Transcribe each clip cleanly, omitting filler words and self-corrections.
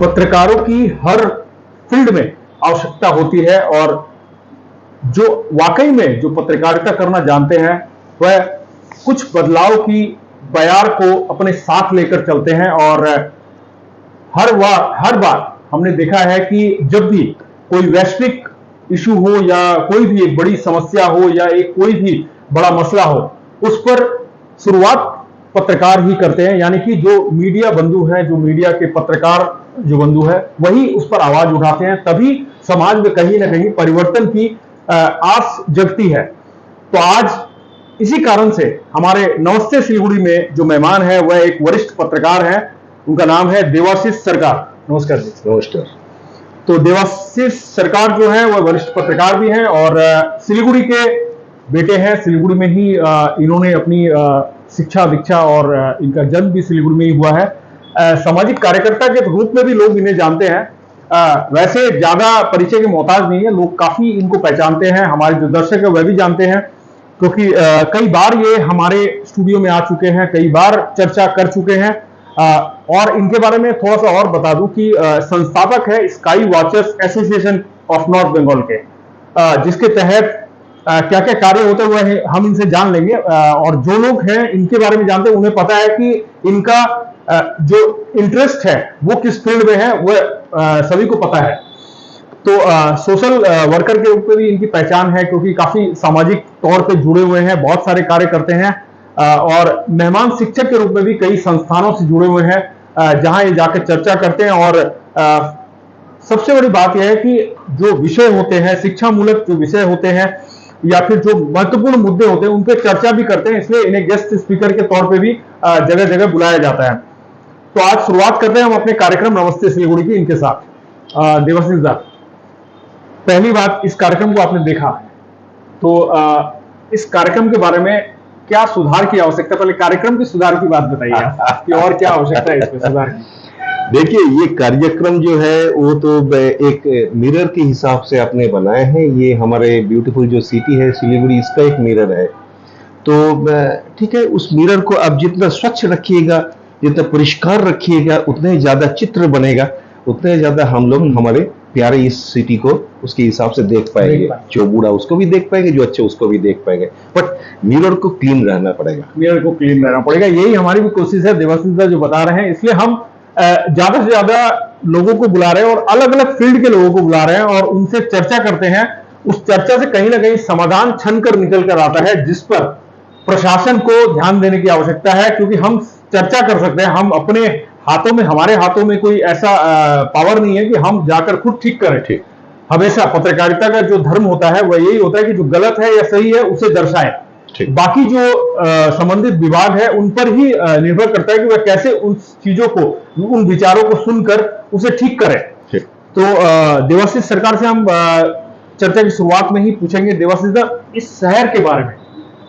पत्रकारों की हर फील्ड में आवश्यकता होती है और जो वाकई में जो पत्रकारिता करना जानते हैं वह कुछ बदलाव की बयार को अपने साथ लेकर चलते हैं। और हर बार हमने देखा है कि जब भी कोई वैश्विक इशू हो या कोई भी एक बड़ी समस्या हो या एक कोई भी बड़ा मसला हो, उस पर शुरुआत पत्रकार ही करते हैं। यानी कि जो मीडिया बंधु हैं, जो मीडिया के पत्रकार जो बंधु है, वही उस पर आवाज उठाते हैं, तभी समाज में कहीं ना कहीं परिवर्तन की आस जगती है। तो आज इसी कारण से हमारे नमस्ते सिलीगुड़ी में जो मेहमान है वह एक वरिष्ठ पत्रकार है, उनका नाम है देवाशीष सरकार। नमस्कार जी। नमस्कार। तो देवाशीष सरकार जो है वह वरिष्ठ पत्रकार भी हैं और सिलीगुड़ी के बेटे हैं। सिलीगुड़ी में ही इन्होंने अपनी शिक्षा दीक्षा और इनका जन्म भी सिलीगुड़ी में ही हुआ है। सामाजिक कार्यकर्ता के रूप में भी लोग इन्हें जानते हैं। वैसे ज्यादा परिचय के मोहताज नहीं है, लोग काफी इनको पहचानते हैं। हमारे जो दर्शक है वह भी जानते हैं, क्योंकि कई बार ये हमारे स्टूडियो में आ चुके हैं, कई बार चर्चा कर चुके हैं। और इनके बारे में थोड़ा सा और बता दूं कि संस्थापक है sky watchers association of north Bengal के, जिसके तहत क्या क्या कार्य होते हुए हम इनसे जान लेंगे। और जो लोग हैं इनके बारे में जानते हैं, उन्हें पता है कि इनका जो इंटरेस्ट है वो किस फील्ड में है, वह सभी को पता है। तो सोशल वर्कर के रूप में भी इनकी पहचान है, क्योंकि काफी सामाजिक तौर पे जुड़े हुए हैं, बहुत सारे कार्य करते हैं। और मेहमान शिक्षक के रूप में भी कई संस्थानों से जुड़े हुए हैं, जहां ये जाकर चर्चा करते हैं। और सबसे बड़ी बात यह है कि जो विषय होते हैं, शिक्षा मूलक जो विषय होते हैं या फिर जो महत्वपूर्ण मुद्दे होते हैं, उन पर चर्चा भी करते हैं, इसलिए इन्हें गेस्ट स्पीकर के तौर पे भी जगह जगह बुलाया जाता है। तो आज शुरुआत करते हैं हम अपने कार्यक्रम नमस्ते सिलीगुड़ी की इनके साथ। देवाशीष दा, पहली बात, इस कार्यक्रम को आपने देखा है, तो इस कार्यक्रम के बारे में क्या सुधार की आवश्यकता, पहले कार्यक्रम की सुधार की बात बताइए कि और क्या आवश्यकता है इसमें सुधार की। देखिए, ये कार्यक्रम जो है वो तो एक मिरर के हिसाब से आपने बनाए हैं। ये हमारे ब्यूटीफुल जो सिटी है सिलीगुड़ी, इसका एक मिरर है। तो ठीक है, उस मिरर को आप जितना स्वच्छ रखिएगा, जितना परिष्कार रखिएगा, उतना ही ज्यादा चित्र बनेगा, उतना ही ज्यादा हम लोग हमारे प्यारे इस सिटी को उसके हिसाब से देख पाएंगे। जो बूढ़ा उसको भी देख पाएंगे, जो अच्छे उसको भी देख पाएंगे। बट मिरर को क्लीन रहना पड़ेगा, मिरर को क्लीन रहना पड़ेगा, यही हमारी भी कोशिश है। देवाशीष जो बता रहे हैं, इसलिए हम ज्यादा से ज्यादा लोगों को बुला रहे हैं और अलग अलग फील्ड के लोगों को बुला रहे हैं और उनसे चर्चा करते हैं। उस चर्चा से कहीं ना कहीं समाधान छन कर निकल कर आता है, जिस पर प्रशासन को ध्यान देने की आवश्यकता है। क्योंकि हम चर्चा कर सकते हैं, हम अपने हाथों में, हमारे हाथों में कोई ऐसा पावर नहीं है कि हम जाकर खुद ठीक करें। ठीक, हमेशा पत्रकारिता का जो धर्म होता है वह यही होता है कि जो गलत है या सही है उसे दर्शाए। बाकी जो संबंधित विभाग है उन पर ही निर्भर करता है कि वह कैसे उन चीजों को, उन विचारों को सुनकर उसे ठीक करें। तो देवाशीष सरकार से हम चर्चा की शुरुआत में ही पूछेंगे। देवाशीष दा, इस शहर के बारे में,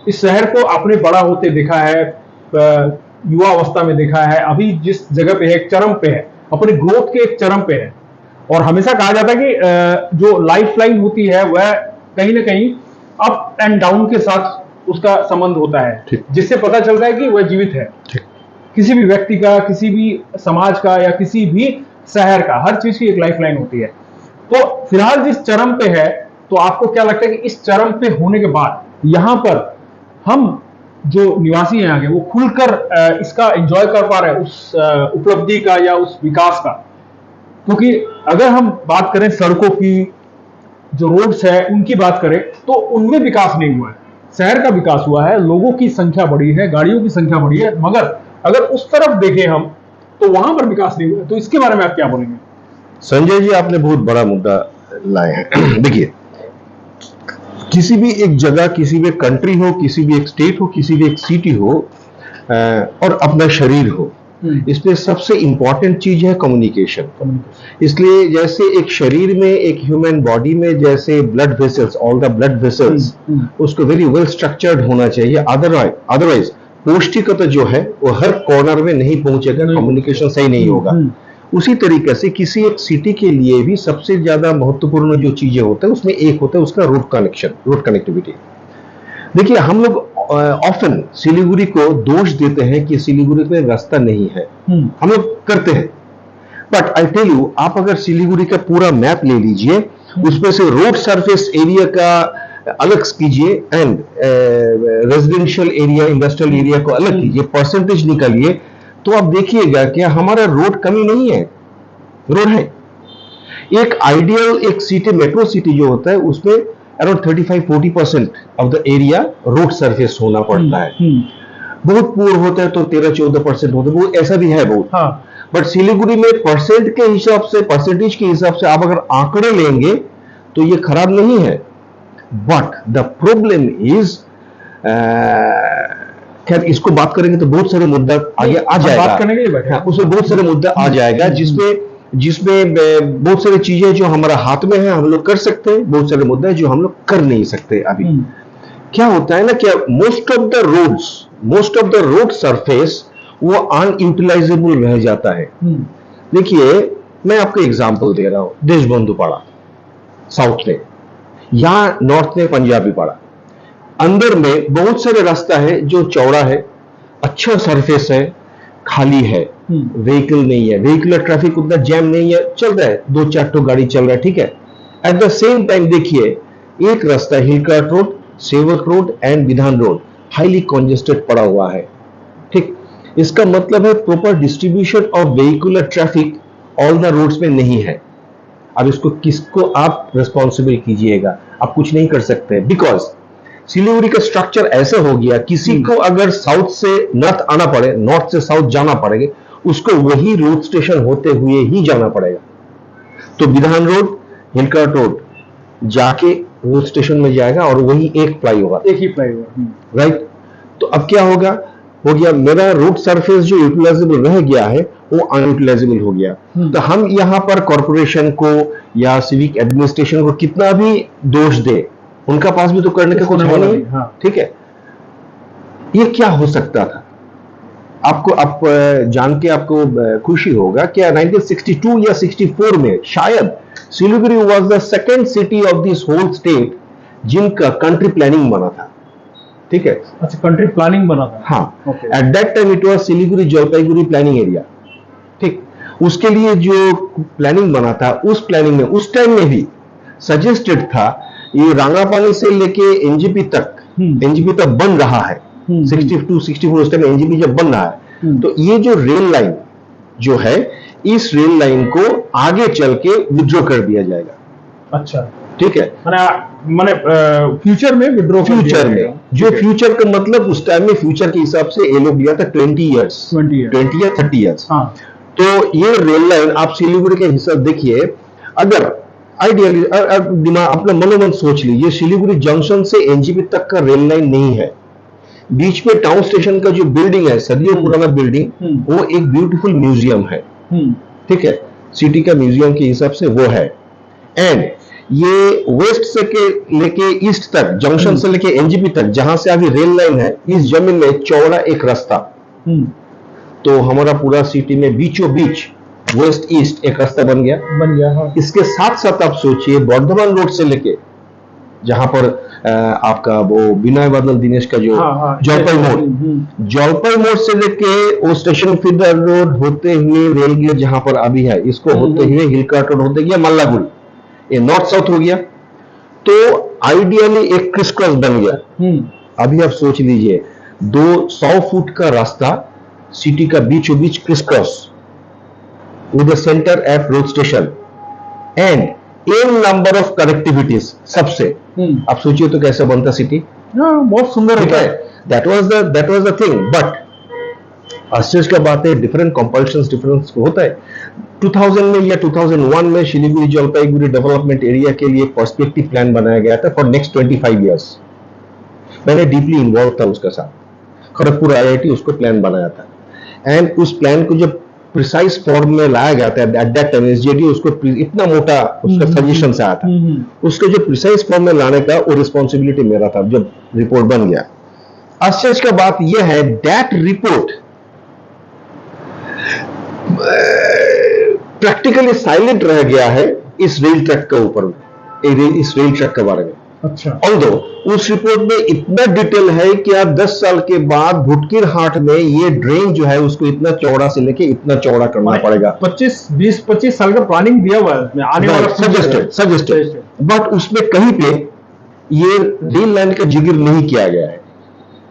इस शहर को आपने बड़ा होते देखा है, युवा अवस्था में देखा है, अभी जिस जगह पे है, एक चरम पे है, अपने ग्रोथ के एक चरम पे है। और हमेशा कहा जाता है कि जो लाइफ लाइन होती है वह कहीं ना कहीं अप एंड डाउन के साथ उसका संबंध होता है, जिससे पता चलता है कि वह जीवित है। किसी भी व्यक्ति का, किसी भी समाज का या किसी भी शहर का, हर चीज की एक लाइफ लाइन होती है। तो फिलहाल जिस चरम पे है, तो आपको क्या लगता है कि इस चरम पे होने के बाद यहां पर हम जो निवासी हैं आगे, वो खुलकर इसका एंजॉय कर पा रहे हैं, उस उपलब्धि का या उस विकास का? क्योंकि अगर हम बात करें सड़कों की, जो रोड्स है उनकी बात करें, तो उनमें विकास नहीं हुआ है। शहर का विकास हुआ है, लोगों की संख्या बढ़ी है, गाड़ियों की संख्या बढ़ी है, मगर अगर उस तरफ देखें हम तो वहां पर विकास नहीं हुआ। तो इसके बारे में आप क्या बोलेंगे? संजय जी, आपने बहुत बड़ा मुद्दा लाए हैं। देखिए, किसी भी एक जगह, किसी भी कंट्री हो, किसी भी एक स्टेट हो, किसी भी एक सिटी हो, और अपना शरीर हो, इसमें सबसे इंपॉर्टेंट चीज है कम्युनिकेशन। इसलिए जैसे एक शरीर में, एक ह्यूमन बॉडी में जैसे blood vessels, all the blood vessels, उसको वेरी वेल स्ट्रक्चर्ड होना चाहिए। अदरवाइज पौष्टिकता जो है वो हर कॉर्नर में नहीं पहुंचेगा, कम्युनिकेशन सही नहीं होगा। उसी तरीके से किसी एक सिटी के लिए भी सबसे ज्यादा महत्वपूर्ण जो चीजें होते हैं उसमें एक होता है उसका रोड कनेक्शन, रोड कनेक्टिविटी। देखिए, हम लोग ऑफन सिलीगुड़ी को दोष देते हैं कि सिलीगुड़ी में रास्ता नहीं है, हम लोग करते हैं। बट आई टेल यू, आप अगर सिलीगुड़ी का पूरा मैप ले लीजिए, उसमें से रोड सरफेस एरिया का अलग कीजिए and residential area, industrial area को अलग कीजिए, परसेंटेज निकालिए, तो आप देखिएगा कि हमारा रोड कमी नहीं है, रोड है। एक आइडियल एक सिटी, मेट्रो सिटी जो होता है, उसमें around 35-40% of the area road surface होना पड़ता है। बहुत पूर होता है तो 13-14% होता है, वो ऐसा भी है बहुत। हाँ। बट सिलीगुड़ी में परसेंट के हिसाब से, परसेंटेज के हिसाब से आप अगर आंकड़े लेंगे तो ये खराब नहीं है। बट द प्रॉब्लम इज, खैर इसको बात करेंगे तो बहुत सारे मुद्दा आगे आ जाएगा, बात करने के लिए बैठे। हाँ, उसमें बहुत सारे मुद्दा आ जाएगा, जिसमें बहुत सारी चीजें जो हमारा हाथ में है हम लोग कर सकते हैं, बहुत सारे मुद्दे हैं जो हम लोग कर नहीं सकते अभी। क्या होता है ना, क्या most of the road surface वो अनयूटिलाइजेबल रह जाता है। देखिए, मैं आपको एग्जांपल दे रहा हूं, देशबंधु पाड़ा साउथ में, या नॉर्थ में पंजाबी पाड़ा, अंदर में बहुत सारे रास्ता है जो चौड़ा है, अच्छा सरफेस है, खाली है, व्हीकल नहीं है, व्हीकुलर ट्रैफिक उतना जैम नहीं है, चल रहा है, 2-4 गाड़ी चल रहा है, ठीक है। एट द सेम टाइम देखिए, एक रास्ता Hill Cart road, Sevoke road and Bidhan road highly congested पड़ा हुआ है, ठीक। इसका मतलब है proper distribution of vehicular traffic all the roads में नहीं है। अब इसको किसको आप रिस्पॉन्सिबल कीजिएगा? आप कुछ नहीं कर सकते, बिकॉज सिलीगुड़ी का स्ट्रक्चर ऐसा हो गया, किसी को अगर साउथ से नॉर्थ आना पड़े, नॉर्थ से साउथ जाना पड़ेगा, उसको वही रोड स्टेशन होते हुए ही जाना पड़ेगा। तो विधान रोड, हिलकाट रोड जाके रोड स्टेशन में जाएगा और वही एक प्लाई होगा, एक ही प्लाई होगा, राइट। तो अब क्या होगा, हो गया मेरा रोड सरफेस जो यूटिलाइजेबल रह गया है वो अनयूटिलाइजेबल हो गया। तो हम यहां पर कॉर्पोरेशन को या सिविक एडमिनिस्ट्रेशन को कितना भी दोष दे, उनका पास भी तो करने का कुछ है नहीं, ठीक है। ये क्या हो सकता था? आपको आप जान के आपको खुशी होगा कि 1962 या 64 में शायद Siliguri was the second city of this whole state जिनका कंट्री प्लानिंग बना था, ठीक है। अच्छा, कंट्री प्लानिंग बना था, हाँ। At that time it was Siliguri Jalpaiguri planning area, ठीक। उसके लिए जो प्लानिंग बना था, उस प्लानिंग में उस टाइम में भी सजेस्टेड था ये रांगापानी से लेके एनजीपी तक बन रहा है। 62-64 उस टाइम एनजीपी जब बन रहा है, तो ये जो रेल लाइन जो है, इस रेल लाइन को आगे चल के विड्रॉ कर दिया जाएगा। अच्छा, ठीक है। माने फ्यूचर में विड्रॉ, फ्यूचर में, जो फ्यूचर का मतलब उस टाइम में फ्यूचर के हिसाब से ये लोग लिया था 20 या 30 ईयर्स। तो ये रेल लाइन आप सिलीगुड़ी के हिसाब देखिए, अगर आइडियली दिमाग अपना मनोमन सोच लीजिए, सिलीगुड़ी जंक्शन से एनजीपी तक का रेल लाइन नहीं है, बीच में टाउन स्टेशन का जो बिल्डिंग है, सदियों पुराना बिल्डिंग, वो एक ब्यूटीफुल म्यूजियम है, ठीक है, सिटी का म्यूजियम के हिसाब से वो है। एंड ये वेस्ट से लेके ईस्ट तक, जंक्शन से लेके एनजीपी तक, जहां से अभी रेल लाइन है, इस जमीन में चौड़ा एक रास्ता, तो हमारा पूरा सिटी में बीचों बीच वेस्ट ईस्ट एक रास्ता बन गया। हाँ। इसके साथ साथ आप सोचिए, बर्धमान रोड से लेके जहां पर आपका वो विनय बादल दिनेश का जो जलपाई मोड़ से लेके वो स्टेशन फीडर रोड होते हुए रेल गेट जहां पर अभी है, इसको होते हुए हिलकाट रोड होते गया मल्लागुड़ी, ये नॉर्थ साउथ हो गया। तो आइडियली एक क्रिस क्रॉस बन गया। अभी आप सोच लीजिए, 200 फुट का रास्ता सिटी का बीचों बीच criss cross with the center at road station and n number of connectivities सबसे। आप सोचिए तो कैसा बनता सिटी, बहुत सुंदर है। that was the thing, but आश्चर्य का बात है, डिफरेंट कंपल्शंस डिफरेंस होता है। 2000 में या 2001 में सिलीगुड़ी जलपाईगुड़ी डेवलपमेंट एरिया के लिए पर्सपेक्टिव प्लान बनाया गया था फॉर नेक्स्ट 25 इयर्स। मैंने डीपली इन्वॉल्व था उसके साथ, खड़गपुर आईआईटी उसको प्लान बनाया था। एंड उस प्लान को जब प्रिसाइज फॉर्म में लाया गया था, एट दैट टाइम एसजेडी उसको इतना मोटा उसका सजेशन से आया था, उसके जो प्रिसाइज फॉर्म में लाने का वो रिस्पॉन्सिबिलिटी मेरा था जब रिपोर्ट बन गया। आश्चर्य का बात यह है, दैट रिपोर्ट प्रैक्टिकली साइलेंट रह गया है इस रेल ट्रैक के ऊपर, इस रेल ट्रैक के बारे में। अच्छा। ऑल्दो उस रिपोर्ट में इतना डिटेल है कि आप 10 साल के बाद भुटकिर हाट में ये ड्रेन जो है उसको इतना चौड़ा से लेके इतना चौड़ा करना पड़ेगा। 25 साल का प्लानिंग दिया हुआ है उसमें, आने वाला सजेस्टेड बट उसमें कहीं पे ये रेल लाइन का जिक्र नहीं किया गया है।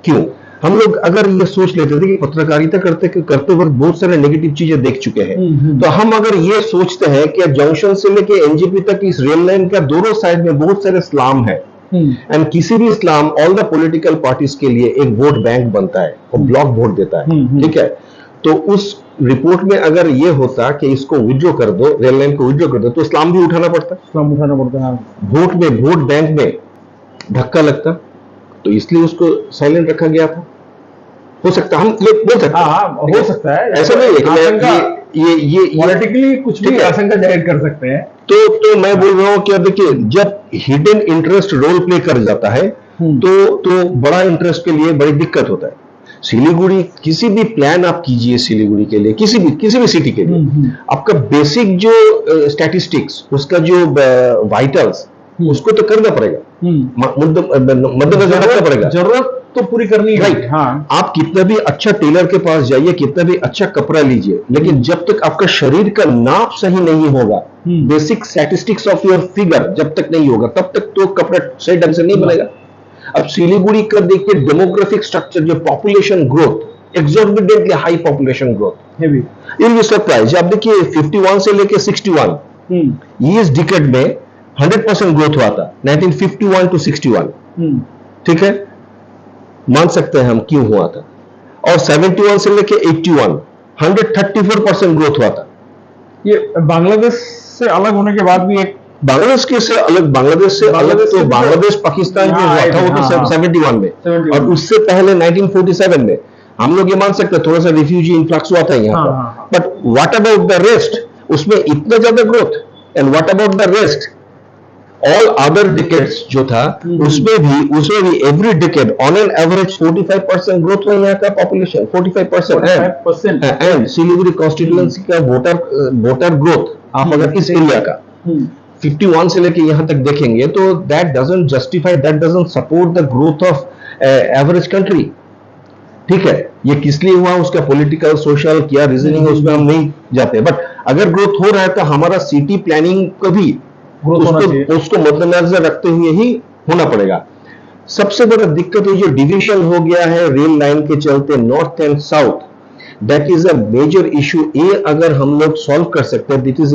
क्यों? हम लोग अगर ये सोच लेते थे कि पत्रकारिता करते वक्त बहुत सारे नेगेटिव चीजें देख चुके हैं, तो हम अगर ये सोचते हैं कि जंक्शन से लेके एनजेपी तक इस रेल लाइन का दोनों साइड में बहुत सारे स्लम है, एंड किसी भी slum all the political parties के लिए एक वोट बैंक बनता है और ब्लॉक वोट देता है, ठीक है। तो उस रिपोर्ट में अगर ये होता कि इसको विड्रॉ कर दो, रेल लाइन को विड्रॉ कर दो, तो इस्लाम भी उठाना पड़ता, वोट बैंक में धक्का लगता, तो इसलिए उसको साइलेंट रखा गया था। हो सकता, हम ये बोल सकते हैं, हो सकता है, ऐसा नहीं है कि ये पॉलिटिकली कुछ भी आशंका जाहिर कर सकते हैं। तो मैं बोल रहा हूं कि देखिए, जब हिडन इंटरेस्ट रोल प्ले कर जाता है तो बड़ा इंटरेस्ट के लिए बड़ी दिक्कत होता है। सिलीगुड़ी, किसी भी प्लान आप कीजिए सिलीगुड़ी के लिए, किसी भी सिटी के लिए, आपका बेसिक जो स्टैटिस्टिक्स, उसका जो वाइटल्स, उसको तो करना पड़ेगा, मद्देनजर रखना पड़ेगा, जरूरत तो पूरी करनी है, राइट। हाँ, आप कितना भी अच्छा टेलर के पास जाइए, कितना भी अच्छा कपड़ा लीजिए, लेकिन जब तक आपका शरीर का नाप सही नहीं होगा, basic statistics of your figure जब तक नहीं होगा, तब तक तो कपड़ा सही ढंग से नहीं बनेगा। अब सिलीगुड़ी का देखिए डेमोग्राफिक स्ट्रक्चर, जो population growth, exorbitantly high population growth, you will be surprise. आप देखिए 51 से लेके 61 ये इस डिकेड में 100% ग्रोथ हुआ था, 1951 to 61, ठीक है, मान सकते हैं हम क्यों हुआ था। और 71 से लेके 81 134% ग्रोथ हुआ था। ये बांग्लादेश से अलग होने के बाद भी एक, बांग्लादेश से अलग तो बांग्लादेश पाकिस्तान जो हुआ था वो तो 71 में, और उससे पहले 1947 में हम लोग ये मान सकते हैं थोड़ा सा रिफ्यूजी इन्फ्लक्स हुआ था यहाँ पर। But what about the rest? उसमें इतना ज्यादा growth, and what about the rest? All other decades जो था, उसमें भी every decade on an average 45% growth हुआ यहाँ का पॉपुलेशन, 45%। एंड सिलीगुड़ी कॉन्स्टिट्यूएंसी का वोटर ग्रोथ आप अगर इस एरिया का 51 से लेके यहां तक देखेंगे, तो that doesn't justify, that doesn't support the growth of average country, ठीक है। ये किस लिए हुआ, उसका पॉलिटिकल सोशल क्या रीजनिंग है, उसमें हम नहीं जाते, बट अगर ग्रोथ हो रहा है तो हमारा सिटी प्लानिंग को भी उसको मद्देनजर रखते हुए ही होना पड़ेगा। सबसे बड़ा दिक्कत है जो डिवीजन हो गया है रेल लाइन के चलते north and south, that is a major issue. ये अगर हम लोग सॉल्व कर सकते हैं, it is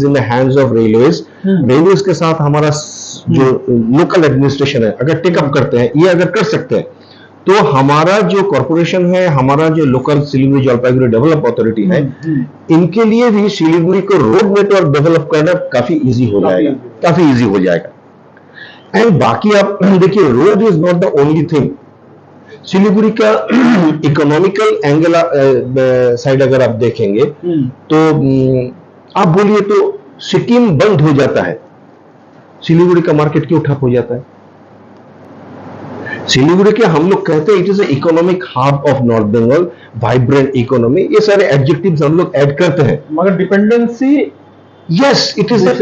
in the hands of railways के साथ हमारा जो लोकल एडमिनिस्ट्रेशन है अगर टेकअप करते हैं, ये अगर कर सकते हैं, तो हमारा जो कॉर्पोरेशन है, हमारा जो local Siliguri Jalpaiguri develop authority है, इनके लिए भी सिलीगुड़ी को रोड नेटवर्क डेवलप करना काफी इजी हो जाएगा, एंड बाकी आप देखिए, road is not the only thing. Siliguri का इकोनॉमिकल एंगल साइड अगर आप देखेंगे, तो आप बोलिए तो सिक्किम बंद हो जाता है, सिलीगुड़ी का मार्केट क्यों ठप हो जाता है? सिलीगुड़ी के हम लोग कहते हैं it is economic hub of north Bengal, vibrant economy, ये सारे एडजेक्टिव्स हम लोग ऐड करते हैं, मगर dependency, yes, it is a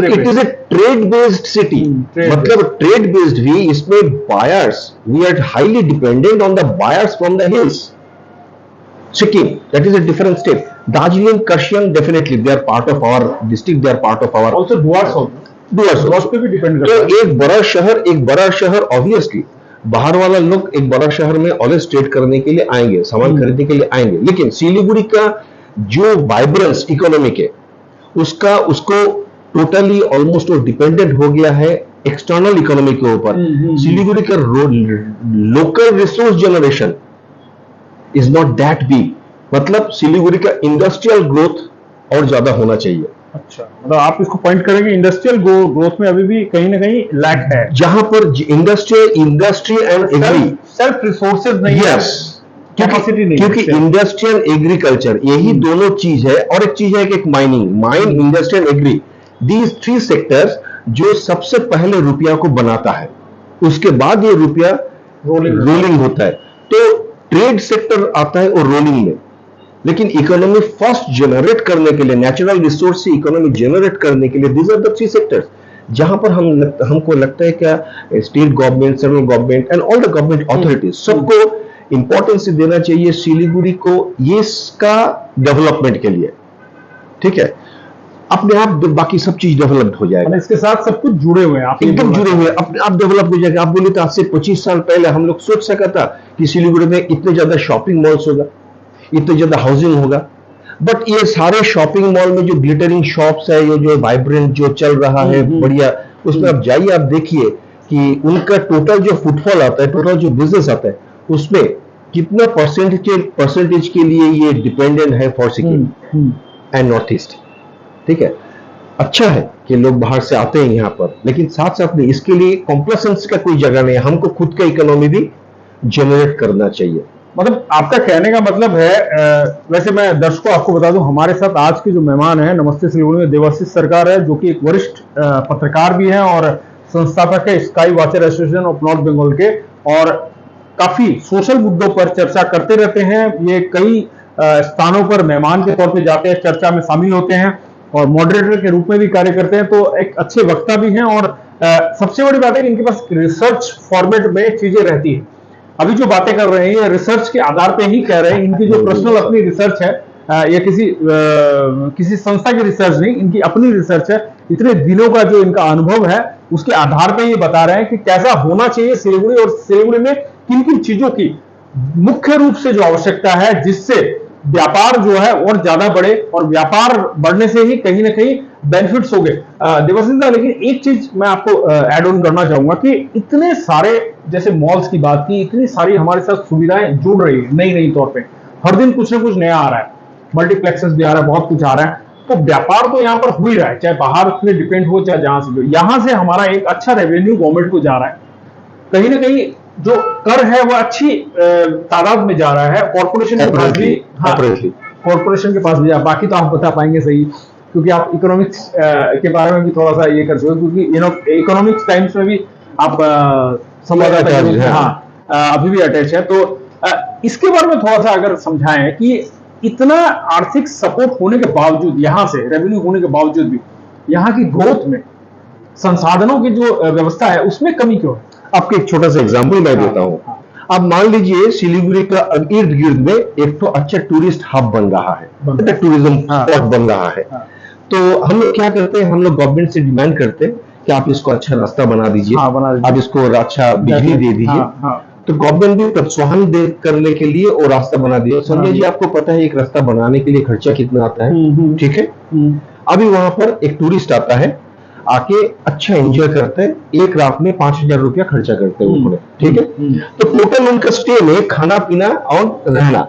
trade based city, मतलब ट्रेड बेस्ड भी, इसमें buyers, we are highly dependent on the buyers from the hills. Sikkim, that is a different state. Darjeeling, Kurseong, definitely they are part of our district, they are part of our, also Dooars पे भी depend करता है। तो एक बड़ा शहर ऑब्वियसली, बाहर वाला लोग एक बड़ा शहर में ऑलवेज ट्रेड करने के लिए आएंगे, सामान खरीदने के लिए आएंगे, लेकिन सिलीगुड़ी का जो वाइब्रेंस इकोनॉमिक है, उसको टोटली ऑलमोस्ट डिपेंडेंट हो गया है एक्सटर्नल इकोनॉमी के ऊपर। सिलीगुड़ी का local resource generation is not that big, मतलब सिलीगुड़ी का इंडस्ट्रियल ग्रोथ और ज्यादा होना चाहिए। अच्छा, मतलब आप इसको पॉइंट करेंगे इंडस्ट्रियल ग्रोथ में अभी भी कहीं ना कहीं लैक है, जहां पर industry and agri, self resources नहीं है, कैपेसिटी नहीं, क्योंकि इंडस्ट्रियल एग्रीकल्चर यही दोनों चीज है, और एक चीज है कि एक mining, industrial agri, these 3 sectors जो सबसे पहले रुपया को बनाता है, उसके बाद ये रुपया रोलिंग होता है, तो ट्रेड सेक्टर आता है और रोलिंग में। लेकिन इकोनॉमी फर्स्ट जनरेट करने के लिए, नेचुरल रिसोर्स से इकोनॉमी जनरेट करने के लिए, दीज आर द 3 सेक्टर्स। जहां पर हमको लगता है क्या state government, central government and all the government authorities सबको इंपॉर्टेंस देना चाहिए सिलीगुड़ी को, ये इसका डेवलपमेंट के लिए, ठीक है। अपने आप बाकी सब चीज डेवलप्ड हो जाएगा, इसके साथ सब कुछ जुड़े हुए हैं, आप एकदम जुड़े हुए हैं, अपने आप डेवलप हो जाएगा। आप बोले तो आज से 25 साल पहले हम लोग सोच सका था कि सिलीगुड़ी में इतने ज्यादा शॉपिंग मॉल्स होगा, इतने ज्यादा हाउसिंग होगा, बट ये सारे शॉपिंग मॉल में जो ग्लिटरिंग शॉप्स है, ये जो वाइब्रेंट जो चल रहा है बढ़िया, उसमें आप जाइए, आप देखिए कि उनका टोटल जो फुटफॉल आता है, टोटल जो बिजनेस आता है, उसमें कितना परसेंटेज के लिए ये डिपेंडेंट है for Sikkim and north east, ठीक है। अच्छा है कि लोग बाहर से आते हैं यहाँ पर, लेकिन साथ साथ में इसके लिए कॉम्प्लेसेंस का कोई जगह नहीं है, हमको खुद का इकोनॉमी भी जनरेट करना चाहिए। मतलब आपका कहने का मतलब है, वैसे मैं दर्शकों आपको बता दूं, हमारे साथ आज के जो मेहमान हैं नमस्ते सिलीगुड़ी में देवाशीष सरकार है, जो कि एक वरिष्ठ पत्रकार भी हैं और संस्थापक है sky watcher association of north Bengal के, और काफी सोशल मुद्दों पर चर्चा करते रहते हैं। ये कई स्थानों पर मेहमान के तौर पे जाते हैं, चर्चा में शामिल होते हैं और मॉडरेटर के रूप में भी कार्य करते हैं, तो एक अच्छे वक्ता भी हैं। और सबसे बड़ी बात है कि इनके पास रिसर्च फॉर्मेट में चीजें रहती है। अभी जो बातें कर रहे हैं ये रिसर्च के आधार पे ही कह रहे हैं, इनकी जो पर्सनल अपनी रिसर्च है, या किसी संस्था की रिसर्च नहीं, इनकी अपनी रिसर्च है। इतने दिनों का जो इनका अनुभव है उसके आधार पे ये बता रहे हैं कि कैसा होना चाहिए सिलीगुड़ी, और सिलीगुड़ी में किन किन चीजों की मुख्य रूप से जो आवश्यकता है जिससे व्यापार जो है और ज्यादा बढ़े, और व्यापार बढ़ने से ही कहीं ना कहीं बेनिफिट्स हो गए। देवाशीष, लेकिन एक चीज मैं आपको ऐड ऑन करना चाहूंगा कि इतने सारे, जैसे मॉल्स की बात की, इतनी सारी हमारे साथ सुविधाएं जुड़ रही है नई नई तौर पे, हर दिन कुछ ना कुछ नया आ रहा है, मल्टीप्लेक्सेस भी आ रहा है, बहुत कुछ आ रहा है, तो व्यापार तो यहाँ पर हो ही रहा है, चाहे बाहर उसमें डिपेंड हो चाहे जहां से भी। यहां से हमारा एक अच्छा रेवेन्यू गवर्नमेंट को जा रहा है, कहीं ना कहीं जो कर है वो अच्छी तादाद में जा रहा है, कॉर्पोरेशन के पास भी, हाँ, कॉर्पोरेशन के पास भी, बाकी तो आप बता पाएंगे सही, क्योंकि आप इकोनॉमिक्स के बारे में भी थोड़ा सा ये कर सकते हो, क्योंकि इकोनॉमिक्स टाइम्स में भी आप संवाददाता, हाँ, अभी भी अटैच है। तो इसके बारे में थोड़ा सा अगर समझाएं कि इतना आर्थिक सपोर्ट होने के बावजूद, यहां से रेवेन्यू होने के बावजूद भी यहाँ की ग्रोथ में संसाधनों की जो व्यवस्था है उसमें कमी क्यों है? आपको एक छोटा सा एग्जांपल मैं देता हूं। आप मान लीजिए सिलीगुड़ी का इर्द गिर्द में एक तो अच्छा टूरिस्ट हब बन रहा है, टूरिज्म स्पॉट बन रहा है, तो हम लोग क्या करते हैं, हम लोग गवर्नमेंट से डिमांड करते हैं कि आप इसको अच्छा रास्ता बना दीजिए, आप इसको अच्छा बिजली दे दीजिए, तो गवर्नमेंट भी प्रोत्साहन करने के लिए वो रास्ता बना दिया। संजय जी, आपको पता है एक रास्ता बनाने के लिए खर्चा कितना आता है, ठीक है। अभी वहां पर एक टूरिस्ट आता है, आके अच्छा एंजॉय करते हैं, एक रात में 5,000 रुपया खर्चा करते हैं उन्होंने, ठीक है। तो टोटल उनका स्टे में खाना पीना और रहना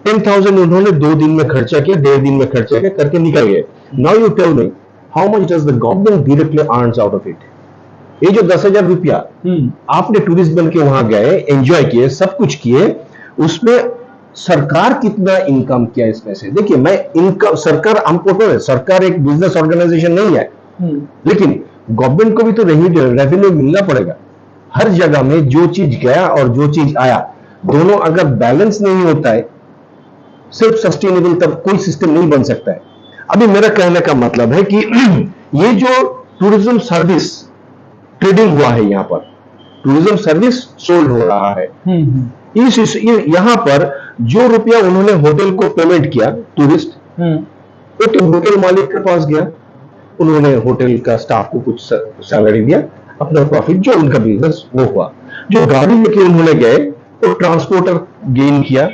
10,000 उन्होंने 2 दिन में खर्चा किया, 1.5 दिन में खर्चा किया, करके निकल गए। Now you tell me how much does the government directly earns out of it? ये जो 10,000 रुपया आपने टूरिस्ट बन के वहां गए, एंजॉय किए, सब कुछ किए, उसमें सरकार कितना इनकम किया इसमें से? देखिए, मैं इनकम सरकार, हमको तो सरकार एक बिजनेस ऑर्गेनाइजेशन नहीं है, लेकिन गवर्नमेंट को भी तो रेवेन्यू मिलना पड़ेगा। हर जगह में जो चीज गया और जो चीज आया, दोनों अगर बैलेंस नहीं होता है, सिर्फ सस्टेनेबल तब कोई सिस्टम नहीं बन सकता है। अभी मेरा कहने का मतलब है कि ये जो टूरिज्म सर्विस ट्रेडिंग हुआ है, यहां पर टूरिज्म सर्विस सोल्ड हो रहा है, यहां पर जो रुपया उन्होंने होटल को पेमेंट किया टूरिस्ट, वो तो होटल मालिक के पास गया, उन्होंने होटल का स्टाफ को कुछ सैलरी दिया, अपना प्रॉफिट जो उनका बिजनेस वो हुआ। जो गाड़ी लेके उन्होंने गए तो ट्रांसपोर्टर गेन किया।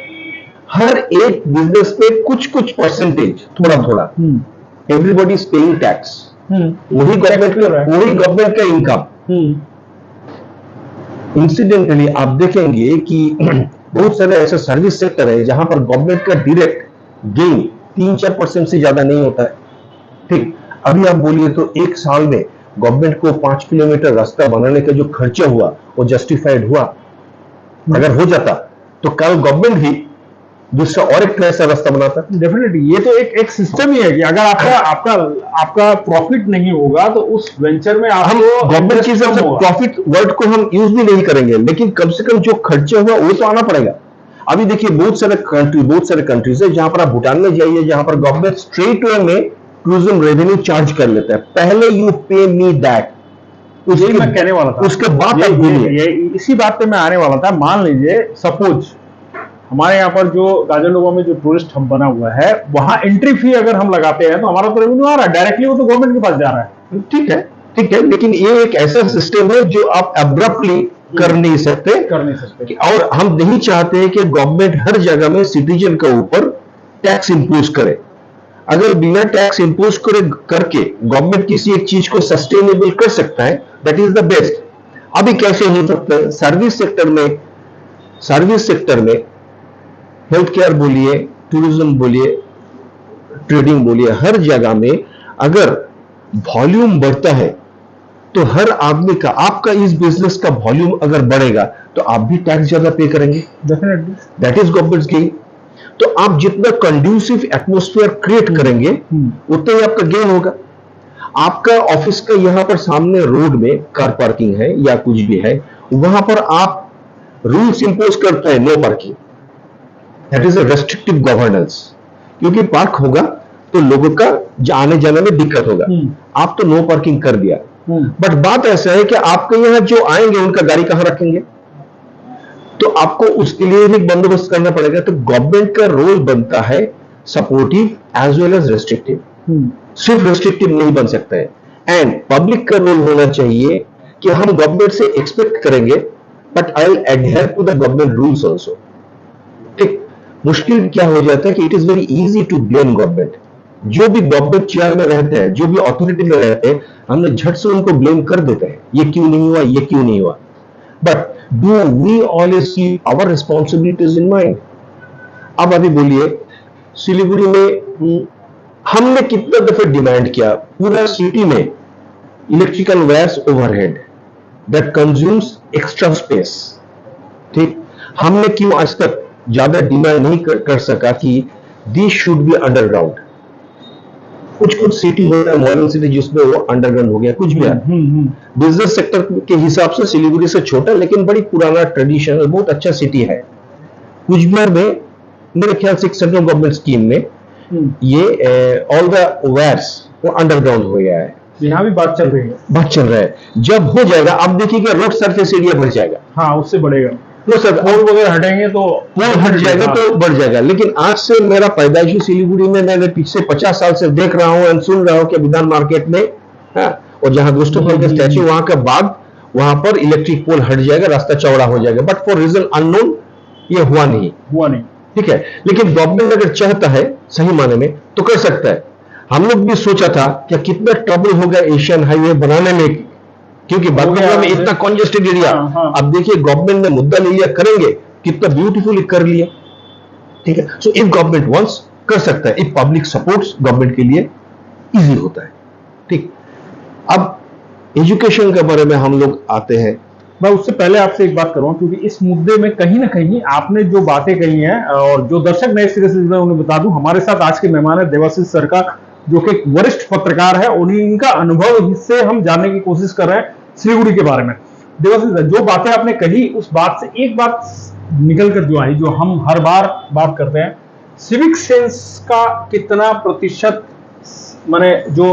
हर एक बिजनेस पे कुछ कुछ परसेंटेज, थोड़ा थोड़ा, एवरीबॉडी इज पेइंग टैक्स, वही गवर्नमेंट का इनकम। इंसिडेंटली आप देखेंगे कि बहुत सारे ऐसे सर्विस सेक्टर है जहां पर गवर्नमेंट का डायरेक्ट गेन 3-4% से ज्यादा नहीं होता है, ठीक। अभी आप बोलिए तो एक साल में गवर्नमेंट को 5 किलोमीटर रास्ता बनाने का जो खर्चा हुआ वो जस्टिफाइड हुआ? अगर हो जाता तो कल गवर्नमेंट भी दूसरा और एक ऐसा रास्ता बनाता। डेफिनेटली ये तो एक सिस्टम ही है कि अगर आपका प्रॉफिट नहीं होगा तो उस वेंचर में हम गवर्नमेंट की तरफ से प्रॉफिट वर्ड को हम यूज भी नहीं करेंगे, लेकिन कम से कम जो खर्चा हुआ वो तो आना पड़ेगा। अभी देखिए बहुत सारे कंट्रीज है जहां पर आप भूटान में जाइए, जहां पर गवर्नमेंट स्ट्रेट वे में टूरिज्म रेवेन्यू चार्ज कर लेता है, पहले यू पे मी दैट, यही मैं कहने वाला था। उसके बाद आप बोलिए। इसी बात पे मैं आने वाला था। मान लीजिए सपोज हमारे यहाँ पर जो गाजरडोबा में जो टूरिस्ट हब बना हुआ है, वहां एंट्री फी अगर हम लगाते हैं तो हमारा तो रेवेन्यू आ रहा है डायरेक्टली, वो तो गवर्नमेंट के पास जा रहा है। ठीक है, लेकिन ये एक ऐसा सिस्टम है जो आप अब्रप्टली कर नहीं सकते। और हम नहीं चाहते हैं कि गवर्नमेंट हर जगह में सिटीजन के ऊपर टैक्स इंपोज करे। अगर बिना टैक्स इंपोज करके गवर्नमेंट किसी एक चीज को सस्टेनेबल कर सकता है, दैट इज द बेस्ट। अभी कैसे हो सकता है? सर्विस सेक्टर में हेल्थ केयर बोलिए, टूरिज्म बोलिए, ट्रेडिंग बोलिए, हर जगह में अगर वॉल्यूम बढ़ता है तो हर आदमी का, आपका इस बिजनेस का वॉल्यूम अगर बढ़ेगा तो आप भी टैक्स ज्यादा पे करेंगे। Definitely that is governments gain. तो आप जितना कंड्यूसिव एटमोस्फेयर क्रिएट करेंगे उतना ही आपका गेन होगा। आपका ऑफिस का यहां पर सामने रोड में कार पार्किंग है या कुछ भी है, वहां पर आप रूल्स इंपोज करते हैं no parking, that is a restrictive governance. क्योंकि पार्क होगा तो लोगों का आने जाने में दिक्कत होगा। आप तो नो पार्किंग कर दिया, बट बात ऐसा है कि आपके यहां जो आएंगे उनका गाड़ी कहां रखेंगे, तो आपको उसके लिए भी बंदोबस्त करना पड़ेगा। तो गवर्नमेंट का रोल बनता है supportive as well as restrictive. सिर्फ रेस्ट्रिक्टिव नहीं बन सकता है। एंड पब्लिक का रोल होना चाहिए कि हम गवर्नमेंट से एक्सपेक्ट करेंगे but I will adhere to the government rules also. ठीक, मुश्किल क्या हो जाता है कि it is very easy to blame government. जो भी गवर्नमेंट चेयर में रहते हैं, जो भी अथॉरिटी में रहते हैं, हम लोग झट से उनको ब्लेम कर देते हैं, ये क्यों नहीं हुआ, ये क्यों नहीं हुआ। But do we always see our responsibilities in mind? अब अभी बोलिए, सिलीगुड़ी में हमने कितना दफे डिमांड किया, पूरा सिटी में electrical wires overhead that consumes extra space. ठीक, हमने क्यों आज तक ज्यादा डिमांड नहीं कर सका कि दिस शुड बी अंडरग्राउंड? कुछ सिटी होता है, मॉडर्न सिटी, जिसमें वो अंडरग्राउंड हो गया, कुछ भी है। बिजनेस सेक्टर के हिसाब से सिलीगुड़ी से छोटा लेकिन बड़ी पुराना ट्रेडिशनल बहुत अच्छा सिटी है। कुछ बिहार में मेरे ख्याल से सेंट्रल गवर्नमेंट स्कीम में ये ऑल द वायर्स वो अंडरग्राउंड हो गया है। यहाँ भी बात चल रहा है। जब हो जाएगा, अब देखिएगा रोड सरफेस एरिया बढ़ जाएगा। हाँ, उससे बढ़ेगा। तो सर पोल वगैरह हटेंगे तो पोल हट जाएगा तो बढ़ जाएगा। लेकिन आज से मेरा पैदाइशी सिलीगुड़ी में, मैंने पिछले 50 साल से देख रहा हूं और सुन रहा हूं कि विधान मार्केट में, और जहां दोस्तों का स्टैच्यू, वहां के बाद वहां पर इलेक्ट्रिक पोल हट जाएगा, रास्ता चौड़ा हो जाएगा। बट फॉर रीजन अननोन ये हुआ नहीं। ठीक है, लेकिन गवर्नमेंट अगर चाहता है सही माने में तो कर सकता है। हम लोग भी सोचा था कि कितना ट्रबल होगा एशियन हाईवे बनाने में, क्योंकि बागडोगरा में इतना कॉन्जेस्टेड एरिया। अब देखिए गवर्नमेंट ने मुद्दा ले लिया, करेंगे, कितना ब्यूटीफुली कर लिया। ठीक है, सो इफ गवर्नमेंट वांट्स कर सकता है, इफ पब्लिक सपोर्ट्स गवर्नमेंट के लिए इजी होता है। ठीक, अब एजुकेशन के बारे में हम लोग आते हैं। मैं उससे पहले आपसे एक बात करूं, क्योंकि इस मुद्दे में कहीं ना कहीं आपने जो बातें कही हैं, और जो दर्शक नए सिरे से जुड़े उन्हें बता दूं, हमारे साथ आज के मेहमान है देवाशीष सरका, जो कि एक वरिष्ठ पत्रकार है। उन्हीं का अनुभव से हम जानने की कोशिश कर रहे हैं सिलीगुड़ी के बारे में। देवाशीष, जो बातें आपने कही, उस बात से एक बात निकल कर जो आई, जो हम हर बार बात करते हैं, सिविक सेंस का कितना प्रतिशत माने जो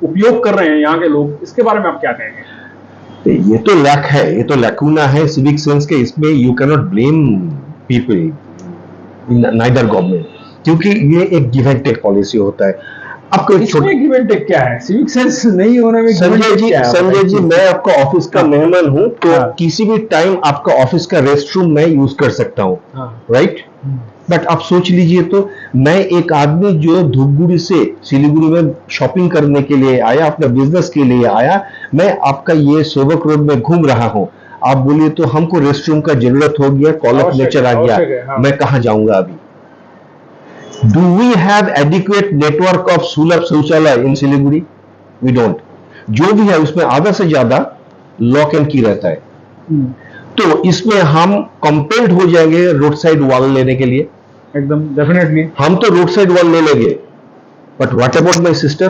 उपयोग कर रहे हैं यहाँ के लोग, इसके बारे में आप क्या कहेंगे? ये तो लैक है, ये तो लैकूना है सिविक सेंस के। इसमें you can not blame people, neither government, क्योंकि ये एक गिव एंड टेक पॉलिसी होता है। आपको इसमें गिव एंड टेक क्या है? सिविक सेंस नहीं होने में संजय जी, मैं आपका ऑफिस का मेहमान हूं, तो किसी भी टाइम आपका ऑफिस का रेस्ट रूम मैं यूज कर सकता हूं, राइट? बट आप सोच लीजिए, तो मैं एक आदमी जो धूपगुड़ी से सिलीगुड़ी में शॉपिंग करने के लिए आया, अपने बिजनेस के लिए आया, मैं आपका ये सेवक रोड में घूम रहा हूं, आप बोलिए तो हमको रेस्ट रूम का जरूरत हो गया, कॉल ऑफ नेचर आ गया, मैं कहां जाऊंगा अभी? Do we have adequate network of सुलभ शौचालय in सिलीगुड़ी? We don't. जो भी है उसमें आधा से ज्यादा लॉक एंड की रहता है। तो इसमें हम कंपेल्ड हो जाएंगे रोड साइड वॉल लेने के लिए। एकदम डेफिनेटली हम तो रोड साइड वॉल ले लेंगे, but what about my sister?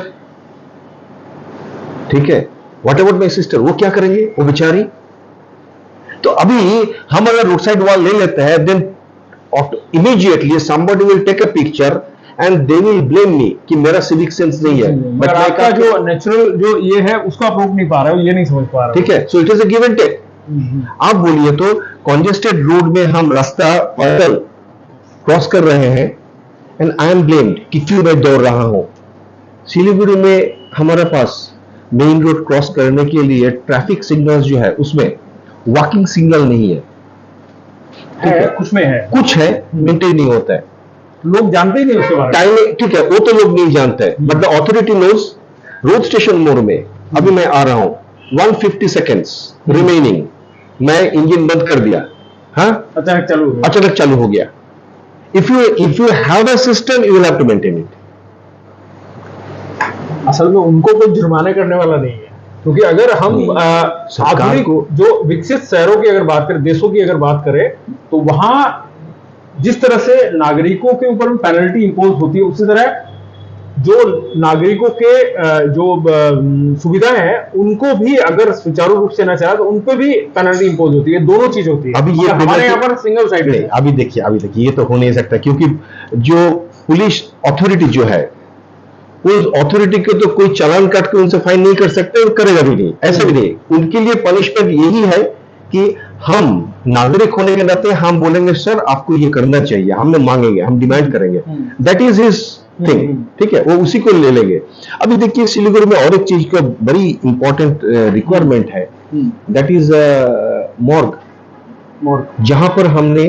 ठीक है, व्हाट अबाउट माय सिस्टर? वो क्या करेंगे, वो बेचारी? तो अभी हम अगर रोड साइड वॉल ले लेते हैं, then immediately somebody will take a picture and they will blame me कि मेरा सिविक सेंस नहीं है, बट आपका जो नेचुरल जो ये है उसको आप रोक नहीं पा रहे हो, ये नहीं समझ पा रहे हो। ठीक है, so it is a give and take. आप बोलिए तो कॉन्जेस्टेड रोड में हम रास्ता पैदल क्रॉस कर रहे हैं एंड आई एम ब्लेम्ड कि क्यों मैं दौड़ रहा हूं। सिलीगुड़ी में हमारे पास मेन रोड क्रॉस करने के लिए ट्रैफिक सिग्नल्स जो है उसमें वॉकिंग सिग्नल नहीं है, ठीक है, कुछ में है, कुछ है, मेंटेन नहीं होता है, लोग जानते ही नहीं उसके बारे में। टाइम, ठीक है, वो तो लोग नहीं जानते हैं, but the authority knows. Road station मोड में अभी मैं आ रहा हूं, 150 सेकेंड्स रिमेनिंग, मैं इंजन बंद कर दिया, हाँ, अचानक चालू हो गया। If you have a system you will have to maintain it. असल में उनको कोई जुर्माने करने वाला नहीं है, क्योंकि अगर हम आधुनिक जो विकसित शहरों की अगर बात करें, देशों की अगर बात करें, तो वहां जिस तरह से नागरिकों के ऊपर पेनल्टी इंपोज होती है, उसी तरह जो नागरिकों के जो सुविधाएं हैं उनको भी अगर सुचारू रूप से ना चला तो उन पर भी पेनल्टी इंपोज होती है। दोनों चीज होती है। अभी ये हमारे यहाँ पर सिंगल साइड है। अभी देखिए ये तो हो नहीं सकता, क्योंकि जो पुलिस अथॉरिटी जो है उस अथॉरिटी के तो कोई चालान काट के उनसे फाइन नहीं कर सकते और करेगा भी नहीं, ऐसा भी नहीं। उनके लिए पनिशमेंट यही है कि हम नागरिक होने के नाते हम बोलेंगे सर आपको ये करना चाहिए, हमने मांगेंगे, हम डिमांड करेंगे, दैट इज हिज थिंग, ठीक है, वो उसी को ले लेंगे। अभी देखिए सिलीगुड़ी में और एक चीज का बड़ी इंपॉर्टेंट रिक्वायरमेंट है, दैट इज मॉर्ग। जहां पर हमने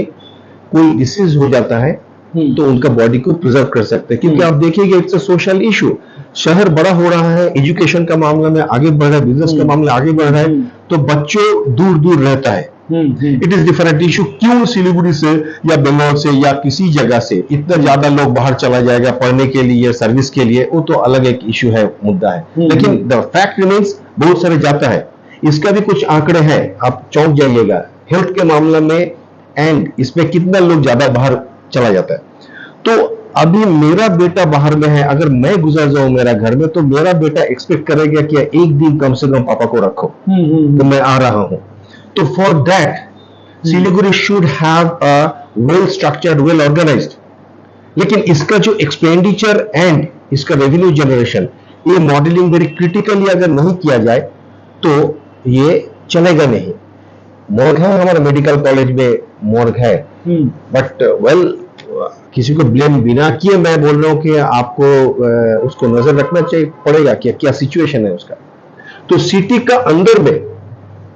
कोई डिसीज हो जाता है तो उनका बॉडी को प्रिजर्व कर सकते हैं, क्योंकि आप देखिएगा इट्स अ सोशल इशू। शहर बड़ा हो रहा है, एजुकेशन का मामला में आगे बढ़ रहा है, बिजनेस का मामला आगे बढ़ रहा है, तो बच्चों दूर दूर रहता है। It is different issue. क्यों सिलीगुड़ी से या बेंगलोर से या किसी जगह से इतना ज्यादा लोग बाहर चला जाएगा पढ़ने के लिए, सर्विस के लिए, वो तो अलग एक इशू है, मुद्दा है, लेकिन द फैक्ट रिमेन्स बहुत सारे जाता है। इसका भी कुछ आंकड़े हैं, आप चौंक जाइएगा हेल्थ के मामले में, एंड इसमें कितना लोग ज्यादा बाहर चला जाता है। तो अभी मेरा बेटा बाहर में है, अगर मैं गुजर जाऊं मेरा घर में, तो मेरा बेटा एक्सपेक्ट करेगा कि एक दिन कम से कम पापा को रखो, तो मैं आ रहा हूं। तो for that Siliguri should have a well structured, well organised. लेकिन इसका जो एक्सपेंडिचर एंड इसका रेवेन्यू जनरेशन, ये मॉडलिंग वेरी क्रिटिकली अगर नहीं किया जाए तो ये चलेगा नहीं। मॉर्ग है, हमारे मेडिकल कॉलेज में मॉर्ग है, बट वेल किसी को ब्लेम बिना किए मैं बोल रहा हूं कि आपको उसको नजर रखना चाहिए पड़ेगा कि क्या सिचुएशन है उसका। तो सिटी का अंदर में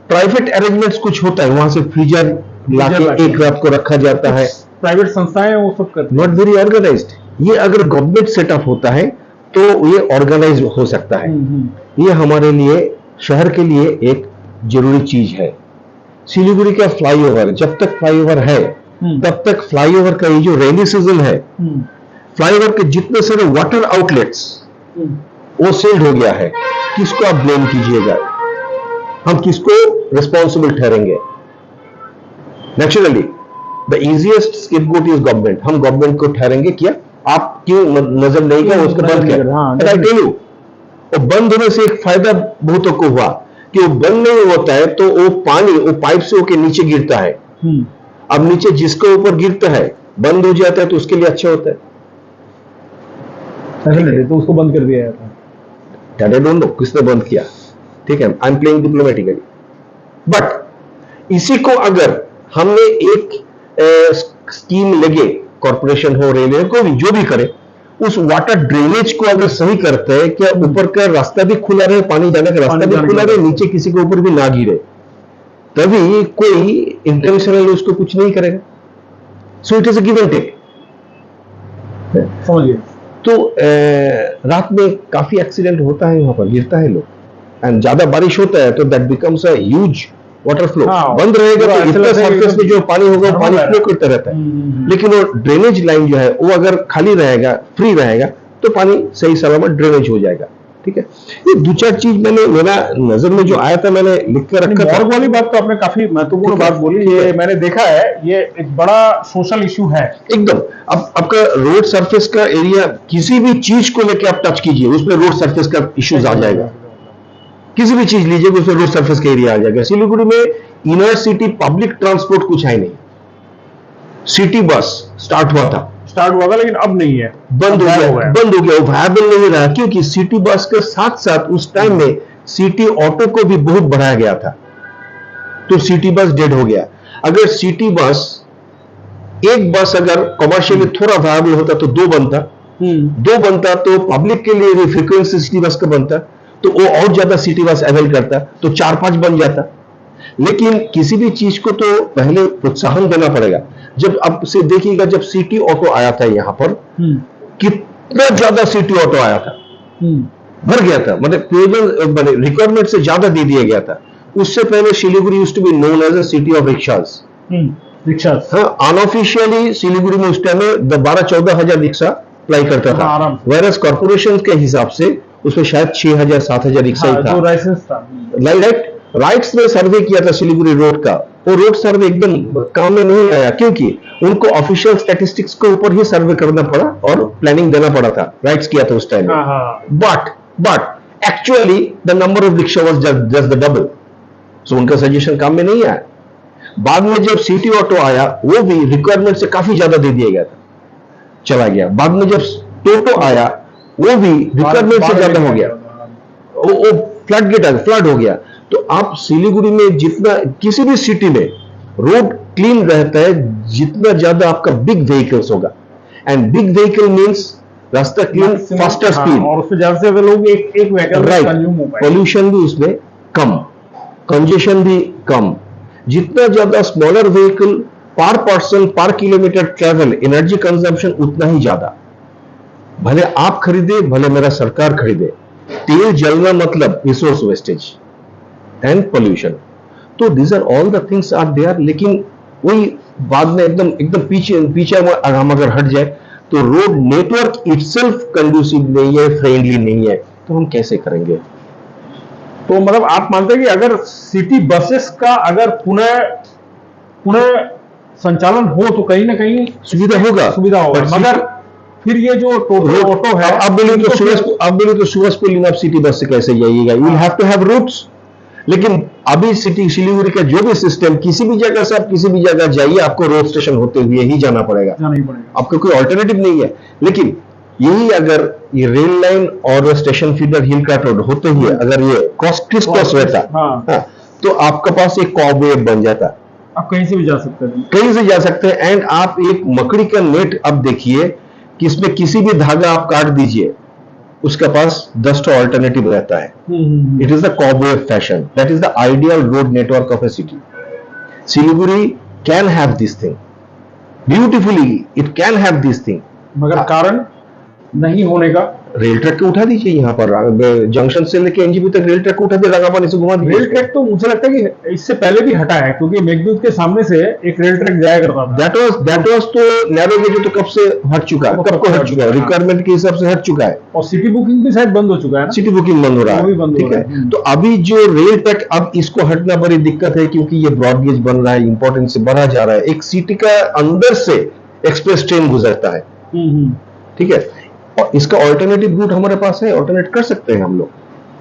प्राइवेट अरेंजमेंट्स कुछ होता है, वहां से फ्रीजर लाके एक रात को रखा जाता है, प्राइवेट संस्थाएं वो सब करती हैं, नॉट वेरी ऑर्गेनाइज्ड। ये अगर गवर्नमेंट सेटअप होता है तो ये ऑर्गेनाइज हो सकता है। ये हमारे लिए, शहर के लिए एक जरूरी चीज है। सिलीगुड़ी का फ्लाईओवर, जब तक फ्लाईओवर है तब तक फ्लाईओवर का ये जो रेनी सीजन है, फ्लाईओवर के जितने सारे वाटर आउटलेट्स वो सील्ड हो गया है। किसको आप ब्लेम कीजिएगा, हम किसको रिस्पॉन्सिबल ठहरेंगे? Naturally the easiest scapegoat is government. हम गवर्नमेंट को ठहरेंगे, क्या आप क्यों नजर नहीं किया, उसको बंद किया। आई टेल यू, वो बंद होने से एक फायदा बहुतों को हुआ कि वो बंद नहीं होता है तो वो पानी वो पाइप से होकर नीचे गिरता है। अब नीचे जिसके ऊपर गिरता है बंद हो जाता है तो उसके लिए अच्छा होता है, तो उसको बंद कर दिया जाता है। डोंट नो किसने बंद किया, ठीक है, I am playing diplomatically. But इसी को अगर हमने एक स्कीम लगे, कॉर्पोरेशन हो, रेलवे को भी, जो भी करे, उस वाटर ड्रेनेज को अगर सही करते हैं, क्या ऊपर का रास्ता भी खुला रहे, पानी जाने का रास्ता भी खुला रहे, नीचे किसी के ऊपर भी ना गिरे, तभी कोई इंटेंशनली उसको कुछ नहीं करेगा। So it is a give and take, समझिए। तो रात में काफी एक्सीडेंट होता है, वहां पर गिरता है लोग, एंड ज्यादा बारिश होता है तो that becomes a huge water flow. बंद रहेगा तो इतना सरफेस में जो पानी होगा वो पानी फ्लो करता रहता है। लेकिन वो ड्रेनेज लाइन जो है वो अगर खाली रहेगा, फ्री रहेगा, तो पानी सही सलामत ड्रेनेज हो जाएगा, ठीक है। ये दो चार चीज मैंने, मेरा नजर में जो आया था मैंने लिख कर रखा था। मॉर्ग वाली बात तो आपने काफी महत्वपूर्ण बात बोली, ये मैंने देखा है, ये एक बड़ा सोशल इशू है एकदम। अब आपका रोड सरफेस का एरिया, किसी भी चीज को लेकर आप टच कीजिए उसमें रोड सरफेस का इश्यूज आ जाएगा। किसी भी चीज लीजिए उसमें रोड सरफेस का एरिया आ जाएगा। सिलीगुड़ी में इनर सिटी पब्लिक ट्रांसपोर्ट कुछ है नहीं। सिटी बस स्टार्ट हुआ था, स्टार्ट हुआ था, लेकिन अब नहीं है, बंद हो अब गया, बंद हो गया, वो वायबल नहीं रहा, क्योंकि सिटी बस के साथ साथ उस टाइम में सिटी ऑटो को भी बहुत बढ़ाया गया था, तो सिटी बस डेड हो गया। अगर सिटी बस, एक बस अगर कमर्शियली थोड़ा वायबल होता तो दो बनता तो पब्लिक के लिए भी फ्रीक्वेंसी सिटी बस का बनता, तो वो और ज्यादा सिटी बस अवेल करता, तो 4-5 बन जाता। लेकिन किसी भी चीज को तो पहले प्रोत्साहन देना पड़ेगा। जब अब से देखिएगा, जब सिटी ऑटो आया था यहाँ पर, कितना ज्यादा सिटी ऑटो आया था, भर गया था, मतलब रिक्वायरमेंट से ज्यादा दे दिया गया था। उससे पहले Siliguri used to be known as a city of rickshaws. हाँ, अनऑफिशियली सिलीगुड़ी में उस टाइम में 12-14 हजार रिक्शा अप्लाई करता था, वायरस कॉर्पोरेशन के हिसाब से उसमें शायद 6,000-7,000 रिक्शा ही था। राइट्स में सर्वे किया था सिलीगुड़ी रोड का, वो रोड सर्वे एकदम काम में नहीं आया, क्योंकि उनको ऑफिशियल स्टैटिस्टिक्स के ऊपर ही सर्वे करना पड़ा और प्लानिंग देना पड़ा था, राइट्स किया था उस टाइम में। But actually the number of rickshaw was just the double, so उनका सजेशन काम में नहीं आया। बाद में जब सिटी ऑटो आया, वो भी रिक्वायरमेंट से काफी ज्यादा दे दिया गया था, चला गया। बाद में जब टोटो आया, वो भी रिक्वायरमेंट से ज्यादा हो गया, वो फ्लड हो गया। तो आप सिलीगुड़ी में जितना, किसी भी सिटी में रोड क्लीन रहता है जितना ज्यादा आपका बिग व्हीकल्स होगा, एंड बिग व्हीकल मींस रास्ता क्लीन, फास्टर स्पीड, और उससे ज्यादा से ज्यादा लोग एक व्हीकल कंज्यूम हो पाए, पोल्यूशन भी उसमें कम, कंजेशन भी कम। जितना ज्यादा स्मॉलर व्हीकल पर पर्सन पर किलोमीटर ट्रेवल, एनर्जी कंजम्पशन उतना ही ज्यादा। भले आप खरीदे, भले मेरा सरकार खरीदे, तेल जलना मतलब रिसोर्स वेस्टेज एंड पोल्यूशन। तो these are all the things are there. लेकिन वही बाद में एकदम पीछे हम अगर हट जाए, तो रोड नेटवर्क इटसेल्फ कंड्यूसिव नहीं है, फ्रेंडली नहीं है, तो हम कैसे करेंगे? तो मतलब आप मानते हैं कि अगर सिटी बसेस का अगर पुनः संचालन हो तो कहीं ना कहीं सुविधा होगा, मगर फिर ये जो टोटो ऑटो है, अब बोले तो सुरजपुर आप सिटी बस से कैसे जाइएगा? You will have to have routes. लेकिन अभी सिटी सिलीगुड़ी का जो भी सिस्टम, किसी भी जगह से आप किसी भी जगह जाइए, आपको रोड स्टेशन होते हुए ही जाना पड़ेगा, आपको कोई ऑल्टरनेटिव नहीं है। लेकिन यही अगर ये रेल लाइन और स्टेशन फीडर हिल का रोड होते हुए अगर ये क्रिस क्रॉस रहता, तो आपके पास एक कॉबवे बन जाता, आप कहीं से भी जा सकते हैं, कहीं से जा सकते हैं। एंड आप एक मकड़ी का नेट अब देखिए कि इसमें किसी भी धागा आप काट दीजिए, उसके पास 10 ऑल्टरनेटिव रहता है। It is the cobweb fashion, that is the ideal road network of a city. Siliguri can have this thing beautifully, it can have this thing, मगर कारण नहीं होने का, रेल ट्रैक को उठा दीजिए, यहाँ पर जंक्शन से लेके एनजीपी तक रेल ट्रैक को उठा दीजिए, रंगापानी से घुमा दीजिए। रेल ट्रैक तो मुझे लगता है कि इससे पहले भी हटा है, क्योंकि मेघदूत के सामने से एक रेल ट्रैक जाया करता था। दैट वाज तो नैरो गेज तो कब से हट चुका है, कब को हट चुका है, रिक्वायरमेंट के हिसाब से हट चुका है। और सिटी बुकिंग भी शायद बंद हो चुका है ना? सिटी बुकिंग बंद हो रहा है, ठीक है। तो अभी जो रेल ट्रैक, अब इसको हटना बड़ी दिक्कत है, क्योंकि ये ब्रॉड गेज बन रहा है, इंपॉर्टेंस से बढ़ा जा रहा है। एक सिटी का अंदर से एक्सप्रेस ट्रेन गुजरता है, ठीक है, और इसका ऑल्टरनेटिव रूट हमारे पास है, ऑल्टरनेट कर सकते हैं हम लोग,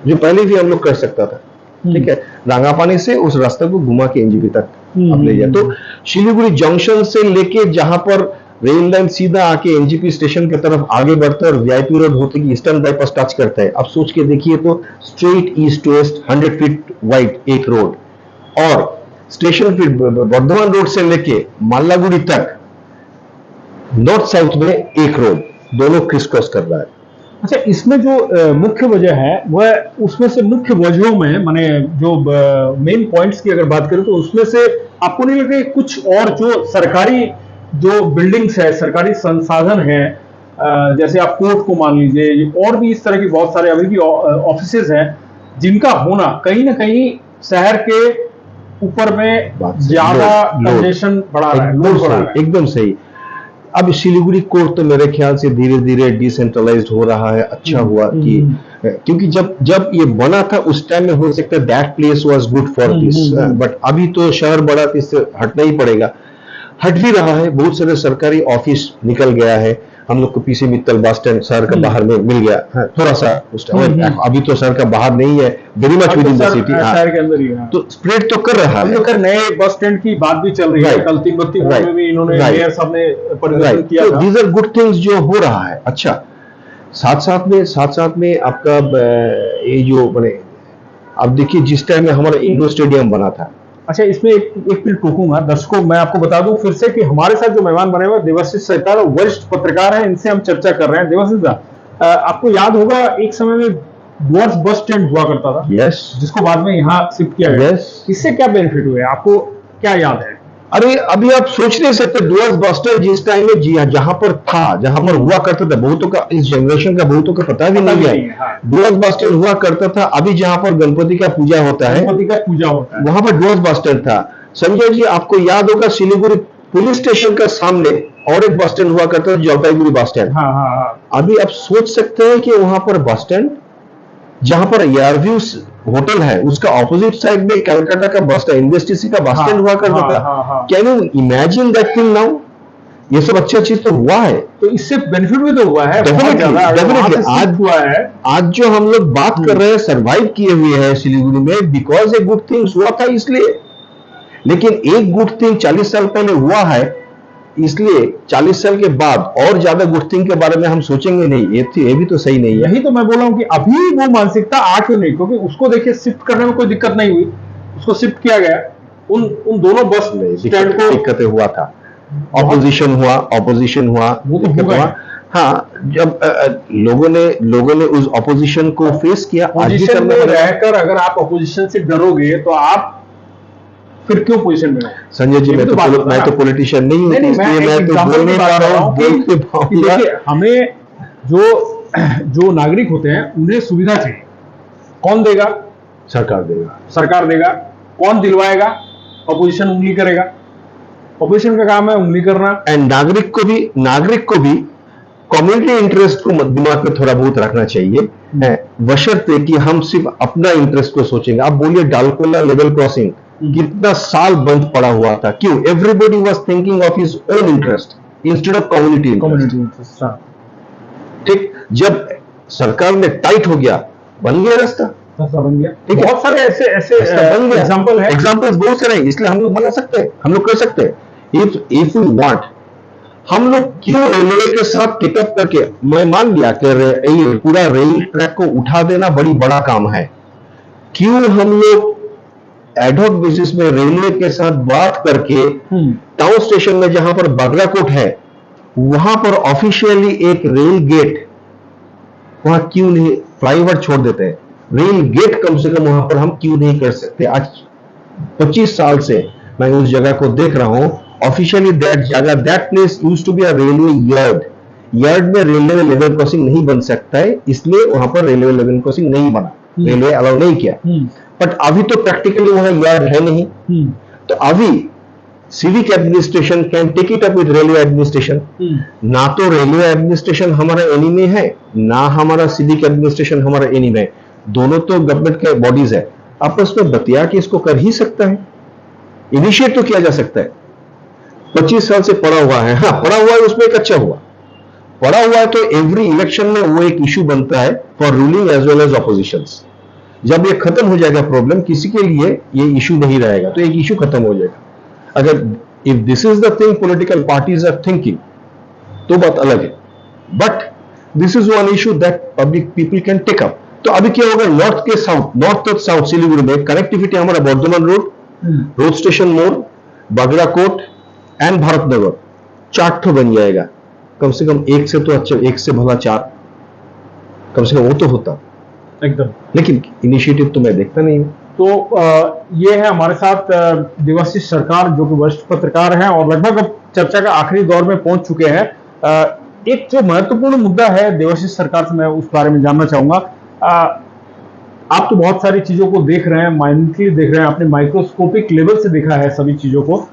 जो पहले भी हम लोग कर सकता था, ठीक है। रंगापानी से उस रास्ते को घुमा के एनजीपी तक आप ले जाए, तो सिलीगुड़ी जंक्शन से लेके जहां पर रेल लाइन सीधा आके एनजीपी स्टेशन की तरफ आगे बढ़ता है और वीआईपी रोड होते कि ईस्टर्न बाईपास टच करता है। अब सोच के देखिए, तो straight east to west 100 feet wide एक रोड, और स्टेशन फिर बर्धमान रोड से लेके माल्लागुड़ी तक नॉर्थ साउथ में एक रोड, दोनों क्रिस क्रॉस कर रहा है। अच्छा, इसमें जो मुख्य वजह है वह, उसमें से मुख्य वजहों में, माने जो मेन पॉइंट्स की अगर बात करें, तो उसमें से आपको नहीं लगता कि कुछ और जो सरकारी जो बिल्डिंग्स है, सरकारी संसाधन है, जैसे आप कोर्ट को मान लीजिए, और भी इस तरह की बहुत सारे अभी भी ऑफिसेज हैं, जिनका होना कहीं ना कहीं शहर के ऊपर में ज्यादा कंजेशन बढ़ा रहा है, एकदम सही। अब सिलीगुड़ी कोर्ट तो मेरे ख्याल से धीरे धीरे डिसेंट्रलाइज्ड हो रहा है। अच्छा हुआ कि, क्योंकि जब ये बना था उस टाइम में हो सकता है that place was good for this, but अभी तो शहर बड़ा, तो इससे हटना ही पड़ेगा, हट भी रहा है। बहुत सारे सरकारी ऑफिस निकल गया है, हम लोग को पीछे मित्तल बस स्टैंड शहर का बाहर में मिल गया, हाँ, थोड़ा सा उस अभी तो शहर का बाहर नहीं है, very much with in the city, शहर के अंदर ही है। तो स्प्रेड तो कर रहा है। अगर नए बस स्टैंड की बात भी चल रही है, कल तिब्बती में भी इन्होंने मेयर साहब ने परिवर्तन किया था। दीज आर गुड थिंग्स जो हो रहा है। अच्छा, साथ साथ में आपका ये जो बने, अब देखिए जिस टाइम में हमारा इंडोर स्टेडियम बना था। अच्छा, इसमें एक मिनट टोकूंगा दर्शकों, मैं आपको बता दूं फिर से कि हमारे साथ जो मेहमान बने हुए देवाशीष सरकार वरिष्ठ पत्रकार हैं, इनसे हम चर्चा कर रहे हैं। देवाशीष साहब, आपको याद होगा एक समय में डुअर्स बस स्टैंड हुआ करता था, यस, जिसको बाद में यहाँ शिफ्ट किया गया। इससे क्या बेनिफिट हुए, आपको क्या याद है? अरे अभी आप सोच नहीं सकते, डुअर्स बस स्टैंड जिस टाइम में जी जहां पर था, जहां पर हुआ करता था, बहुतों का, इस जनरेशन का बहुतों का पता भी नहीं है। डुअर्स बस स्टैंड हुआ करता था। अभी जहां पर गणपति का पूजा होता है, वहां पर डुअर्स बस स्टैंड था। संजय जी, आपको याद होगा सिलीगुड़ी पुलिस स्टेशन का सामने और एक बस स्टैंड हुआ करता था, जलपाईगुड़ी बस स्टैंड। अभी आप सोच सकते हैं कि वहां पर बस स्टैंड, जहां पर एयरव्यू होटल है, उसका ऑपोजिट साइड में कलकत्ता का बस स्टैंड, इन्वेस्टिसी का बस स्टैंड हुआ करता था। Can you imagine that thing now? ये सब अच्छी चीज तो हुआ है, तो इससे बेनिफिट भी तो हुआ है, डेफिनेटली हुआ है। आज जो हम लोग बात कर रहे हैं, सरवाइव किए हुए हैं सिलीगुड़ी में, बिकॉज ए गुड थिंग्स हुआ था इसलिए। लेकिन एक गुड थिंग 40 साल पहले हुआ है, इसलिए 40 साल के बाद और ज्यादा गुड थिंग के बारे में हम सोचेंगे नहीं, ये भी तो सही नहीं है। यही तो मैं बोल रहा हूं कि अभी वो मानसिकता आ क्यों नहीं, क्योंकि उसको देखिए शिफ्ट करने में कोई दिक्कत नहीं हुई, उसको शिफ्ट किया गया। उन दोनों बस स्टैंड को दिक्कतें हुआ था, ऑपोजिशन हुआ, वो तो हुआ। हाँ, जब लोगों ने उस ऑपोजिशन को फेस किया। पोजीशन में रहकर अगर आप ऑपोजिशन से डरोगे तो आप फिर क्यों पोजीशन में हो? संजय जी, मैं तो पॉलिटिशियन नहीं हूं, इसलिए मैं तो बोल नहीं पा रहा हूं। देखिए, हमें जो नागरिक होते हैं उन्हें सुविधा चाहिए, कौन देगा? सरकार देगा। कौन दिलवाएगा? ऑपोजिशन उंगली करेगा। ऑपोजिशन का काम है उंगली करना। एंड नागरिक को भी कम्युनिटी इंटरेस्ट को दिमाग में थोड़ा बहुत रखना चाहिए, बशर्ते कि हम सिर्फ अपना इंटरेस्ट को सोचेंगे। आप बोलिए डालकोला लेवल क्रॉसिंग कितना साल बंद पड़ा हुआ था, क्यों? Everybody was thinking of his own interest instead of community interest. ठीक, जब सरकार में टाइट हो गया, बन गया रास्ता, बन गया। ठीक है, बहुत सारे ऐसे एग्जांपल्स बहुत सारे हैं, इसलिए हम लोग बना सकते हैं, हम लोग कर सकते हैं। इफ यू वांट, हम लोग क्यों रेलवे के साथ टिकअप करके, मैं मान लिया कि पूरा रेल ट्रैक को उठा देना बड़ा काम है, क्यों हम लोग एडहॉक बेसिस में रेलवे के साथ बात करके टाउन स्टेशन में जहां पर बागराकोट है, वहां पर ऑफिशियली एक रेल गेट, वहां क्यों नहीं फ्लाईओवर छोड़ देते हैं, रेल गेट कम से कम वहां पर हम क्यों नहीं कर सकते? आज 25 साल से मैं उस जगह को देख रहा हूं, officially that place used to be a railway yard में रेलवे लेवल क्रॉसिंग नहीं बन सकता है, इसलिए वहां पर रेलवे लेवल क्रॉसिंग नहीं बना, रेलवे अलाउ नहीं किया। बट अभी तो प्रैक्टिकली वहां यार्ड है नहीं, तो अभी civic administration can take it up with railway administration. ना तो रेलवे एडमिनिस्ट्रेशन हमारा एनिमी है, ना हमारा सिविक एडमिनिस्ट्रेशन हमारा एनिमी है, दोनों तो गवर्नमेंट के बॉडीज है, आपस में बतिया के इसको कर ही सकता है, इनिशिएट तो किया जा सकता है। 25 साल से पड़ा हुआ है, हाँ पड़ा हुआ है, उसमें एक अच्छा हुआ, पड़ा हुआ है तो एवरी इलेक्शन में वो एक इशू बनता है for ruling as well as oppositions. जब ये खत्म हो जाएगा प्रॉब्लम, किसी के लिए ये इशू नहीं रहेगा, तो एक इशू खत्म हो जाएगा। अगर if this is the thing political parties are thinking, तो बात अलग है, but this is one issue that public people can take up. तो अभी क्या होगा, नॉर्थ टू साउथ सिलीगुड़ी में कनेक्टिविटी हमारा बर्धमान रोड स्टेशन मोड़, बागराकोट एंड भारतनगर, 4 ठो बन जाएगा। कम से कम एक से तो अच्छा, एक से भला 4, कम से कम वो तो होता एकदम, लेकिन इनिशिएटिव तो मैं देखता नहीं हूं। तो ये है हमारे साथ देवाशीष सरकार, जो कि वरिष्ठ पत्रकार हैं और लगभग अब चर्चा का आखिरी दौर में पहुंच चुके हैं। एक जो महत्वपूर्ण मुद्दा है देवाशीष सरकार से मैं उस बारे में जानना चाहूंगा। आप तो बहुत सारी चीजों को देख रहे हैं, माइन्यूटली देख रहे हैं, आपने माइक्रोस्कोपिक लेवल से देखा है सभी चीजों को।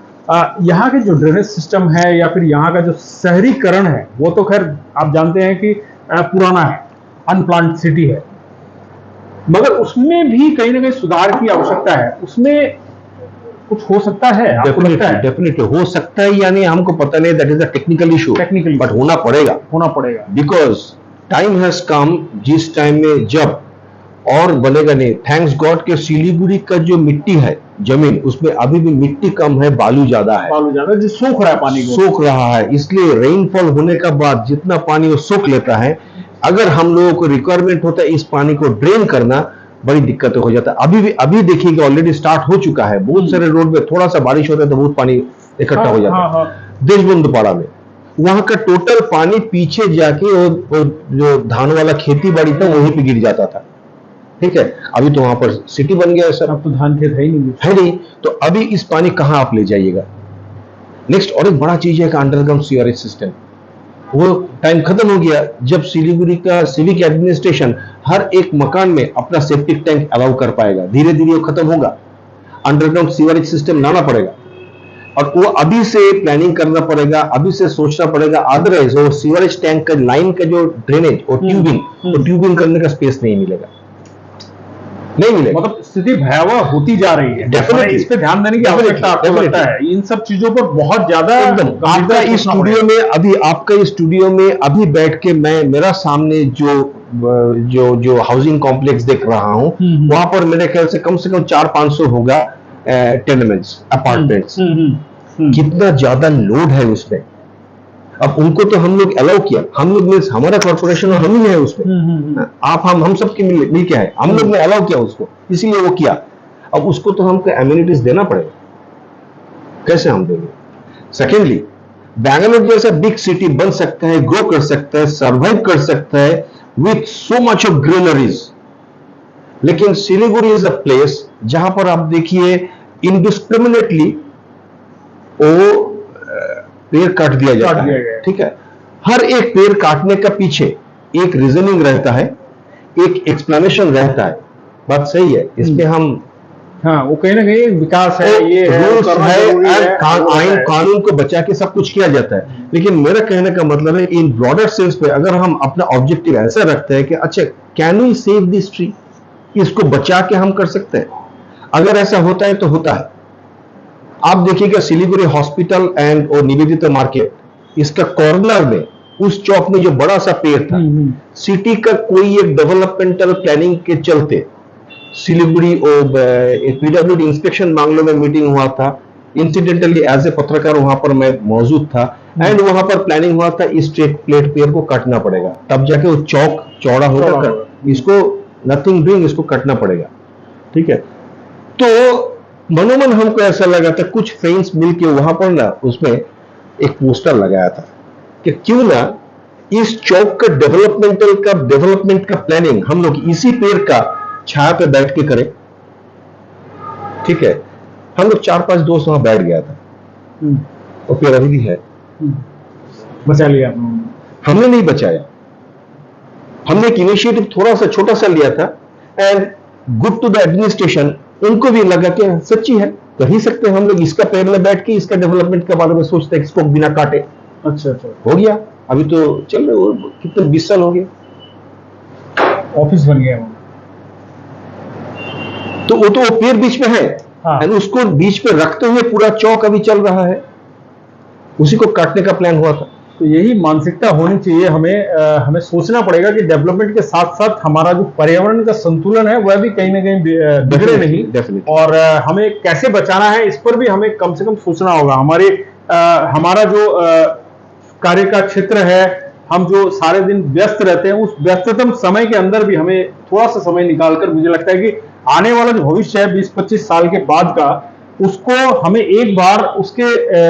यहाँ के जो ड्रेनेज सिस्टम है या फिर यहाँ का जो शहरीकरण है, वो तो खैर आप जानते हैं कि पुराना है, अनप्लान्ड सिटी है, मगर उसमें भी कहीं ना कहीं सुधार की आवश्यकता है। उसमें कुछ हो सकता है, आपको लगता है? डेफिनेटली हो सकता है, यानी हमको पता नहीं, that is a technical issue, but होना पड़ेगा बिकॉज टाइम हैज कम, जिस टाइम में जब और बनेगा नहीं। थैंक्स गॉड के सिलीगुड़ी का जो मिट्टी है, जमीन, उसमें अभी भी मिट्टी कम है, बालू ज्यादा है, जो सोख रहा है पानी को, सोख रहा है, इसलिए रेनफॉल होने का बाद जितना पानी वो सोख लेता है, अगर हम लोगों को रिक्वायरमेंट होता है इस पानी को ड्रेन करना, बड़ी दिक्कत हो जाता है। अभी देखिएगा ऑलरेडी स्टार्ट हो चुका है, बहुत सारे रोड में थोड़ा सा बारिश होता है तो बहुत पानी इकट्ठा हो जाता है। देशबंधुपाड़ा में वहां का टोटल पानी पीछे जाके वो जो धान वाला खेती बाड़ी था वहीं पे गिर जाता था, ठीक है। अभी तो वहां पर सिटी बन गया है सर, अब तो धान खेत है ही नहीं, तो अभी इस पानी कहां आप ले जाइएगा। नेक्स्ट और एक बड़ा चीज है कि अंडरग्राउंड सीवरेज सिस्टम, वो टाइम खत्म हो गया जब सिलीगुड़ी का सिविक एडमिनिस्ट्रेशन हर एक मकान में अपना सेप्टिक टैंक अलाउ कर पाएगा। धीरे धीरे वो खत्म होगा, अंडरग्राउंड सीवरेज सिस्टम लाना पड़ेगा, और वो अभी से प्लानिंग करना पड़ेगा, अभी से सोचना पड़ेगा, अदरवाइज वो सीवरेज टैंक का लाइन का जो ड्रेनेज और ट्यूबिंग करने का स्पेस नहीं मिलेगा। मतलब स्थिति भयावह होती जा रही है, डेफिनेटली इस पे ध्यान देने की आवश्यकता आपको लगता है? इन सब चीजों पर बहुत ज्यादा आपका इस स्टूडियो में अभी बैठ के मैं मेरा सामने जो हाउसिंग कॉम्प्लेक्स देख रहा हूं, वहां पर मेरे ख्याल से कम 400-500 होगा टेनेमेंट्स, अपार्टमेंट्स। कितना ज्यादा लोड है उसमें। अब उनको तो हम लोग अलाउ किया, हम लोग मीन्स हमारा कॉर्पोरेशन हम ही है उसमें, आप हम सबके मिल के है, हम लोग ने अलाउ किया उसको, इसीलिए वो किया। अब उसको तो हमको एम्यूनिटीज देना पड़ेगा, कैसे हम देंगे? सेकेंडली, बैंगलोर जैसा बिग सिटी बन सकता है, ग्रो कर सकता है, सर्वाइव कर सकता है with so much of greeneries, लेकिन सिलीगुड़ी इज अ प्लेस जहां पर आप देखिए इनडिस्क्रिमिनेटली वो पेड़ काट दिया जाता है, ठीक है। हर एक पेड़ काटने का पीछे एक रीजनिंग रहता है, एक एक्सप्लेनेशन रहता है, बात सही है, इसमें हम वो कहीं ना कहीं विकास है, ये रूल्स है, आइन कानून को बचा के सब कुछ किया जाता है। लेकिन मेरा कहने का मतलब है इन ब्रॉडर सेंस पे अगर हम अपना ऑब्जेक्टिव ऐसा रखते हैं कि अच्छा can we save this tree, इसको बचा के हम कर सकते हैं, अगर ऐसा होता है तो होता है। आप देखिएगा सिलीगुड़ी हॉस्पिटल एंड और निवेदिता मार्केट, इसका कॉर्नर में उस चौक में जो बड़ा सा पेड़ था, सिटी का कोई एक डेवलपमेंटल प्लानिंग के चलते सिलीगुड़ी और पीडब्ल्यूडी इंस्पेक्शन मामलों में मीटिंग हुआ था, इंसिडेंटली एज ए पत्रकार वहां पर मैं मौजूद था, एंड वहां पर प्लानिंग हुआ था इस प्लेट पेड़ को काटना पड़ेगा, तब जाके वो चौक चौड़ा होगा, इसको नथिंग डूइंग, इसको काटना पड़ेगा, ठीक है। तो मनोमन हमको ऐसा लगा था, कुछ फ्रेंड्स मिलके वहां पर ना उसमें एक पोस्टर लगाया था कि क्यों ना इस चौक का डेवलपमेंट का प्लानिंग हम लोग इसी पेड़ का छाया पे बैठ के करें, ठीक है। हम लोग 4-5 दोस्त वहां बैठ गया था, और पेड़ अभी भी है। बचा लिया हमने नहीं बचाया, हमने एक इनिशिएटिव थोड़ा सा छोटा सा लिया था, and good to the administration, उनको भी लगा कि सच्ची है, कर ही सकते हैं हम लोग, इसका पेड़ में बैठ के इसका डेवलपमेंट के बारे में सोचते हैं, इसको बिना काटे। अच्छा, हो गया, अभी तो चल रहे, कितने 20 साल हो गए, ऑफिस बन गया। तो वो पेड़ बीच में है, एंड उसको बीच पे रखते हुए पूरा चौक अभी चल रहा है, उसी को काटने का प्लान हुआ था। तो यही मानसिकता होनी चाहिए, हमें सोचना पड़ेगा कि डेवलपमेंट के साथ साथ हमारा जो पर्यावरण का संतुलन है वह भी कहीं ना कहीं बिगड़े नहीं, और हमें कैसे बचाना है इस पर भी हमें कम से कम सोचना होगा। हमारा जो कार्य का क्षेत्र है, हम जो सारे दिन व्यस्त रहते हैं, उस व्यस्ततम समय के अंदर भी हमें थोड़ा सा समय निकालकर, मुझे लगता है कि आने वाला जो भविष्य है 20-25 साल के बाद का, उसको हमें एक बार उसके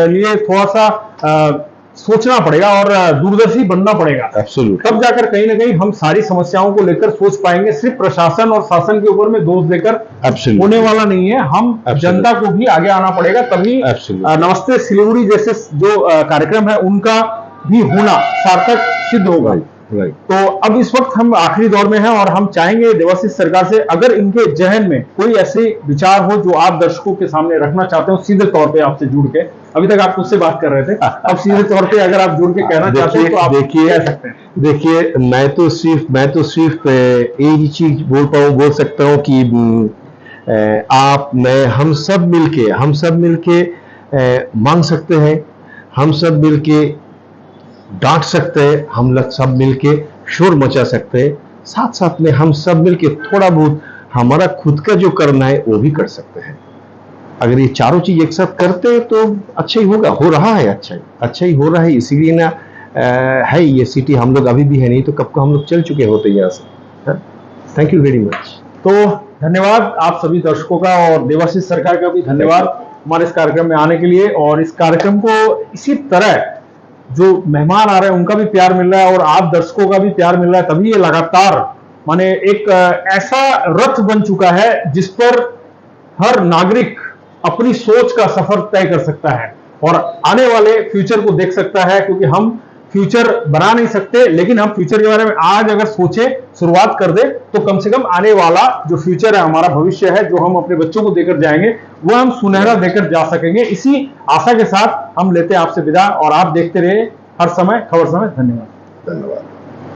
लिए थोड़ा सा सोचना पड़ेगा और दूरदर्शी बनना पड़ेगा। तब जाकर कहीं ना कहीं हम सारी समस्याओं को लेकर सोच पाएंगे। सिर्फ प्रशासन और शासन के ऊपर में दोष देकर होने वाला नहीं है, हम जनता को भी आगे आना पड़ेगा, तभी नमस्ते सिलीगुड़ी जैसे जो कार्यक्रम है उनका भी होना सार्थक सिद्ध होगा। तो अब इस वक्त हम आखिरी दौर में हैं, और हम चाहेंगे देवाशीष सरकार से, अगर इनके जहन में कोई ऐसे विचार हो जो आप दर्शकों के सामने रखना चाहते हो, सीधे तौर पे आपसे जुड़ के, अभी तक आप मुझसे बात कर रहे थे, अब सीधे तौर पे अगर आप जुड़ के कहना चाहते हैं तो आप कह सकते हैं। देखिए, मैं तो सिर्फ एक ही चीज बोल सकता हूँ कि आप, मैं, हम सब मिलके मांग सकते हैं, हम सब मिलके डांट सकते हैं, हम लोग सब मिलके शोर मचा सकते हैं, साथ साथ में हम सब मिलके थोड़ा बहुत हमारा खुद का जो करना है वो भी कर सकते हैं। अगर ये चारों चीज एक साथ करते हैं तो अच्छा ही होगा, हो रहा है, अच्छा ही हो रहा है। इसीलिए ना है ये सिटी, हम लोग अभी भी है, नहीं तो कब को हम लोग चल चुके होते यहाँ से। Thank you very much. तो धन्यवाद आप सभी दर्शकों का, और देवाशीष सरकार का भी धन्यवाद हमारे इस कार्यक्रम में आने के लिए। और इस कार्यक्रम को इसी तरह जो मेहमान आ रहे हैं उनका भी प्यार मिल रहा है और आप दर्शकों का भी प्यार मिल रहा है, तभी ये लगातार माने एक ऐसा रथ बन चुका है जिस पर हर नागरिक अपनी सोच का सफर तय कर सकता है और आने वाले फ्यूचर को देख सकता है। क्योंकि हम फ्यूचर बना नहीं सकते, लेकिन हम फ्यूचर के बारे में आज अगर सोचे, शुरुआत कर दे, तो कम से कम आने वाला जो फ्यूचर है, हमारा भविष्य है, जो हम अपने बच्चों को देकर जाएंगे, वो हम सुनहरा देकर जा सकेंगे। इसी आशा के साथ हम लेते हैं आपसे विदा, और आप देखते रहे हर समय खबर समय। धन्यवाद।